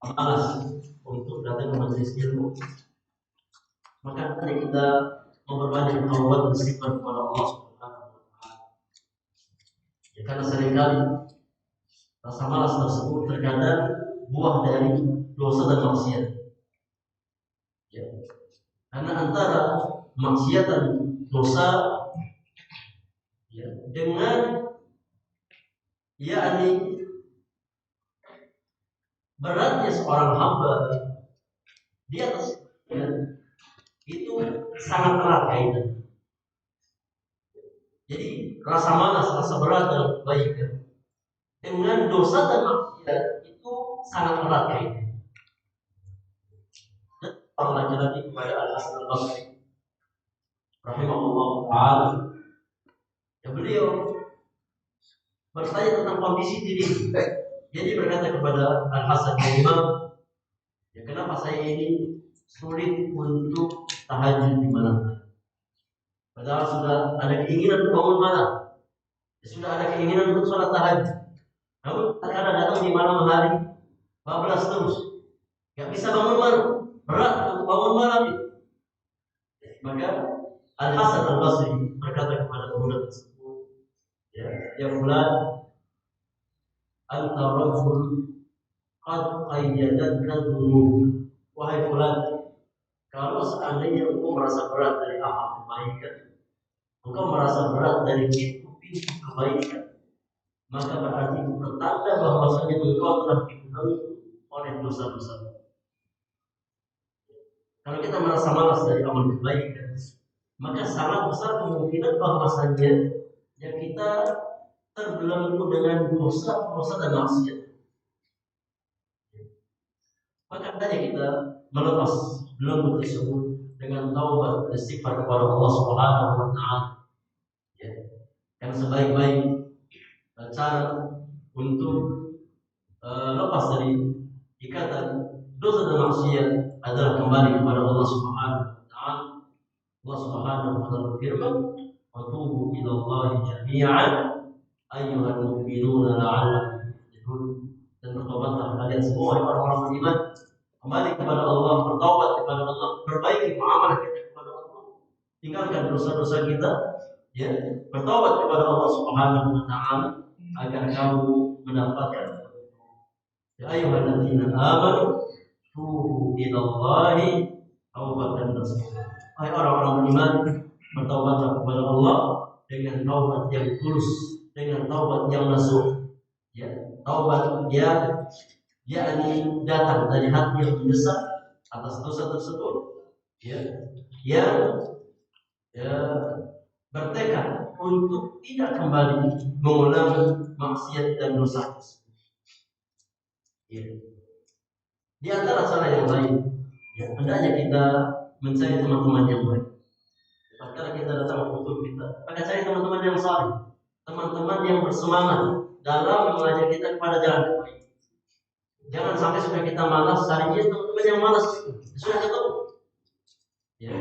Speaker 1: malas untuk datang ke majelis ilmu, maka kita memperbanyak taubat dan istighfar kepada Allah Subhanahu wa taala. Ya, karena seringkali rasa malas tersebut terkadang buah dari dosa dan maksiat. Ya. Karena antara maksiat dan dosa, ya, dengan yakni beratnya seorang hamba di atas, ya, itu sangat erat kaitan. Jadi rasa malas, rasa berat dalam kebaikan dengan dosa dan maksiat itu sangat erat kaitan. Orang laki-laki kepada Al-Hasan Al-Basri rahimahullah ta'ala, ya, beliau bertanya tentang kondisi diri. Jadi berkata kepada Al-Hasan, ya Imam, ya kenapa saya ini sulit untuk tahajud di malam? Padahal sudah ada keinginan untuk bangun malam, ya, sudah ada keinginan untuk sholat tahajud. Namun terkadang datang di malam hari, bablas terus, nggak bisa bangun malam, berat untuk bangun malam. Maka Al-Hasan Al-Basri berkata kepada pemuda tersebut, ya fulan, anta rajul qad qayyadatka dhunub. Wahai fulan, kalau seandainya engkau merasa berat dari amal kebaikan, engkau merasa berat dari pintu-pintu kebaikan, maka berarti itu pertanda bahwasanya engkau telah dipenuhi oleh dosa-dosa. Kalau kita merasa malas dari amal kebaikan, maka sangat besar kemungkinan bahwasanya ya kita terbelenggu dengan dosa dan maksiat. Maka hendaknya kita melepas belenggu tersebut dengan taubat dan istighfar kepada Allah Subhanahu wa taala. Ya. Yang sebaik-baik cara untuk lepas dari ikatan dosa dan maksiat adalah kembali kepada Allah Subhanahu wa taala. Allah Subhanahu wa taala berfirman, "Wa tubu ila Allahi jami'an ayyuhal mu'minuna la'allakum tuflihun." Dan bertobatlah kalian semua orang-orang beriman, kembali kepada Allah, bertaubat kepada Allah, perbaiki muamalah kita kepada Allah, tinggalkan dosa-dosa kita, ya, bertaubat kepada Allah Subhanahu wa taala agar kamu mendapatkan, ya ayyuhalladzina amanu tubu ila Allahi taubatan nasuha. Hai orang-orang beriman, bertaubatlah kepada Allah dengan taubat yang tulus, dengan taubat yang nasuh. Ya, taubat yang yakni datang dari hati yang menyesal atas dosa tersebut, ya, yang bertekad untuk tidak kembali mengulangi maksiat dan dosa tersebut. Ya. Di antara cara yang lain, ya, hendaknya kita mencari teman-teman yang baik. Karena kita datang ke kultur kita, maka cari teman-teman yang saleh, teman-teman yang bersemangat dalam mengajak kita kepada jalan kebaikan. Jangan sampai sudah kita malas, carinya teman-teman yang malas sudah ketemu. Ya.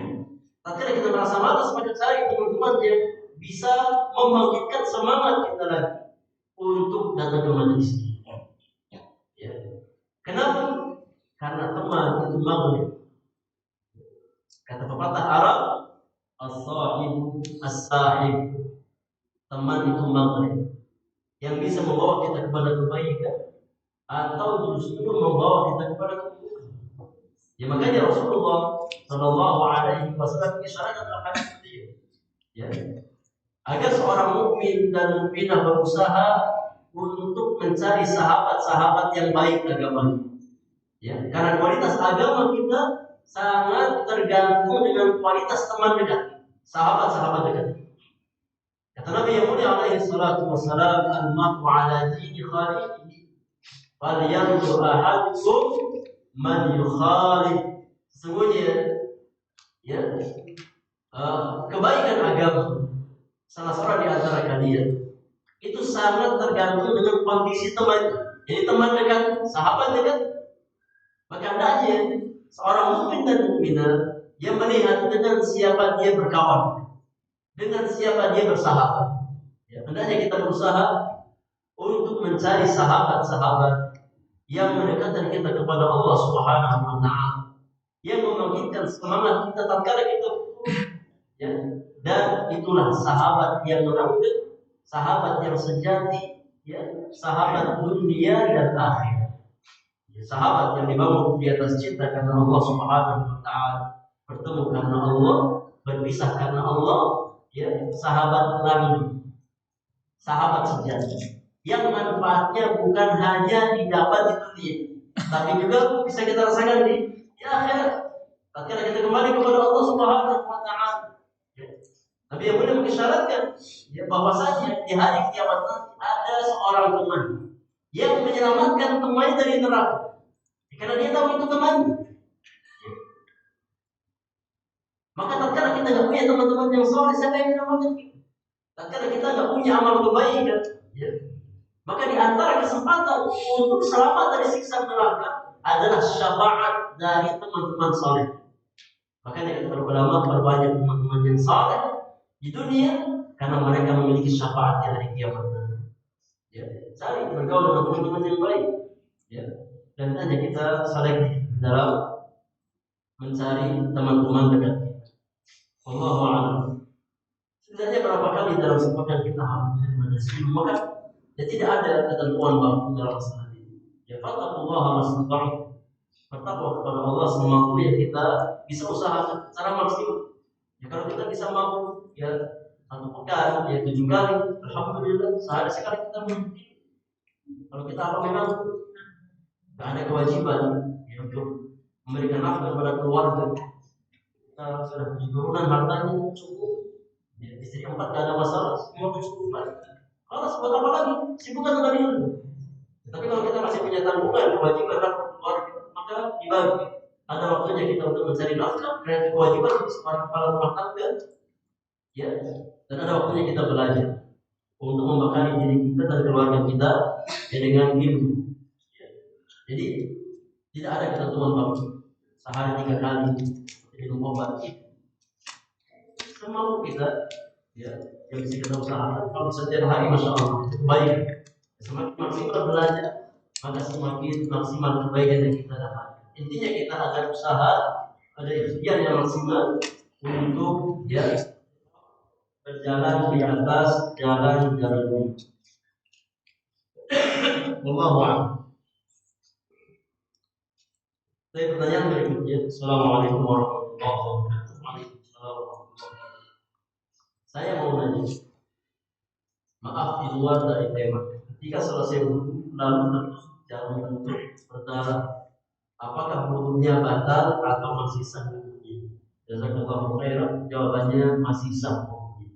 Speaker 1: Tatkala kita merasa malas, maka cari teman-teman yang bisa membangkitkan semangat kita lagi untuk datang ke majelis. Ya. Kenapa? Karena teman itu magnet. Kata pepatah Arab, as-sahibu as-sahib. Teman itu magnet yang bisa membawa kita kepada kebaikan atau justru membawa kita kepada keburukan. Ya, makanya Rasulullah Shallallahu Alaihi Wasallam isyaratkan akan itu, ya, agar seorang mukmin dan mukminah berusaha untuk mencari sahabat-sahabat yang baik agamanya. Ya, karena kualitas agama kita sangat tergantung dengan kualitas teman dekat, sahabat-sahabat dekat. Kata Nabi yang mulia alaihi salatu wassalam, al-mar'u ala dini khalilihi. falyanzur ahadukum man yukhalif. Sesungguhnya ya kebaikan agama salah seorang di antara kalian itu sangat tergantung dengan kondisi teman. Jadi teman dekat, sahabat dekat, maka hendaknya seorang mukmin dan mukminah yang melihat dengan siapa dia berkawan, dengan siapa dia bersahabat. Ya, hendaknya kita berusaha untuk mencari sahabat-sahabat yang mendekatkan kita kepada Allah Subhanahu wa taala, yang membangkitkan semangat kita tatkala kita ya. Dan itulah sahabat yang langgeng, sahabat yang sejati, ya, sahabat dunia dan akhirat. Ya, sahabat yang dibangun di atas cinta karena Allah Subhanahu wa taala, bertemu karena Allah, berpisah karena Allah, ya, sahabat langgeng, sahabat sejati. Yang manfaatnya bukan hanya didapat di dunia, tapi juga bisa kita rasakan di akhirat. Tatkala kita kembali kepada Allah Subhanahu wa taala. Tapi yang boleh mengisyaratkan ya bahwasanya di hari kiamat nanti ada seorang teman yang menyelamatkan temannya dari neraka. Karena dia tahu itu teman. Maka tatkala kita nggak punya teman-teman yang soleh, siapa yang menyelamatkan kita? Tatkala kita nggak punya amal kebaikan, ya, maka di antara kesempatan untuk selamat dari siksa neraka adalah syafaat dari teman-teman soleh. Makanya para ulama perbanyak teman-teman yang soleh di dunia karena mereka memiliki syafaat di hari kiamat. Ya, cari bergaul dengan teman-teman yang baik. Ya, dan hanya kita selektif dalam mencari teman-teman dekat kita. Wallahu a'lam. Sebenarnya berapa kali dalam sepekan kita hampir menasih, maka ya tidak ada ketentuan baku dalam masalah ini. Ya, fattaqullaha mastata'tum. Bertakwa kepada Allah semampu yang kita bisa usahakan secara maksimal. Ya, kalau kita bisa mampu ya satu pekan ya 7 kali, alhamdulillah sehari sekali kita mungkin. Kalau kita memang tidak ada kewajiban ya, untuk memberikan nafkah kepada keluarga, kita sudah punya turunan hartanya cukup. Ya, istri 4 tidak ada masalah, semua cukup. Kalau buat apa lagi? Sibukkan dengan ilmu. Tapi kalau kita masih punya tanggungan kewajiban terhadap keluarga, maka dibagi. Ada waktunya kita untuk mencari nafkah dan kewajiban untuk seorang kepala rumah tangga, ya. Dan ada waktunya kita belajar untuk membekali diri kita dan keluarga kita ya, dengan ilmu. Ya. Jadi tidak ada ketentuan waktu. Sehari 3 kali minum obat. Semampu kita, ya, yang bisa kita usahakan. Kalau setiap hari, masya Allah, itu baik. Semakin maksimal belajar, maka semakin maksimal kebaikan yang kita dapat. Intinya kita ada usaha, ada ikhtiar yang maksimal untuk ya berjalan di atas jalan-jalan ini. Wallahu a'lam. Pertanyaan berikutnya. Assalamualaikum warahmatullahi wabarakatuh. Waalaikumsalam warahmatullahi wabarakatuh. Saya mau nanya, maaf di luar dari tema. Ketika selesai wudhu lalu tertusuk jarum kentut berdarah, apakah wudhunya batal atau masih sah wudhunya? Jazakallahu khairan. Jawabannya masih sah wudhunya.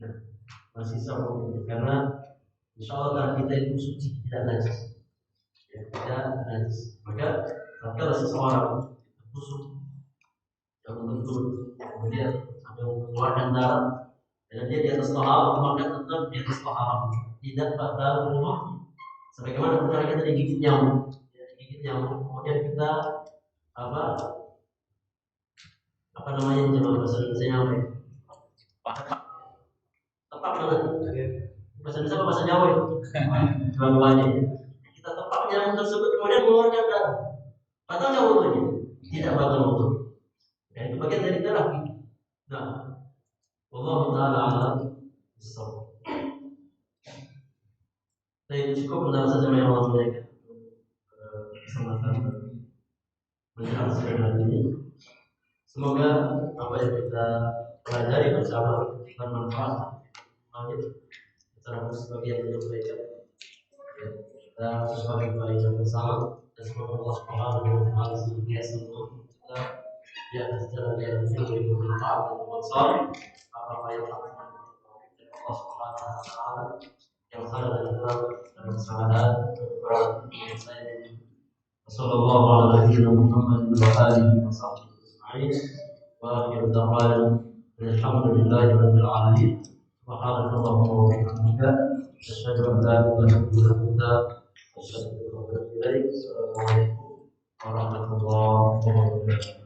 Speaker 1: Nah, masih sah wudhunya karena insya Allah darah kita itu suci, tidak najis. Ya, tidak najis. Maka kalau seseorang tertusuk jarum kentut kemudian sampai mengeluarkan darah dan dia di atas toharoh, maka tetap di atas toharoh, tidak batal wudhunya. Sebagaimana ketika kita digigit nyamuk, kemudian kita apa namanya dalam bahasa Indonesia nyamuk? Tepak mana? Bahasa Indonesia apa bahasa Jawa itu? Dua-duanya. Kita tepak nyamuk tersebut kemudian mengeluarkan darah. Batal nggak wudhunya? Tidak batal wudhu. Dan itu bagian dari darah. Nah, Allah Taala alam. Saya cukup mendapat saja yang Allah berikan kesempatan menjelaskan hal ini. Semoga apa yang kita pelajari bersama bermanfaat. Secara khusus bagi yang belum belajar, kita sesuai belajar bersama dan semoga Allah Subhanahu wa taala senantiasa menolong kita di atas jalan yang lebih bermanfaat dan bermanfaat. Apa yang Allah Subhanahu wa taala yang salah dan benar dan kesalahan. Wassallallahu ala nabiyyina Muhammadin wa alihi wa sahbihi ajma'in. Wa akhiru da'wana alhamdulillahi rabbil alamin. Subhanakallahumma wa bihamdika asyhadu an la ilaha illa anta astaghfiruka wa atubu ilaik. Assalamualaikum warahmatullahi wabarakatuh.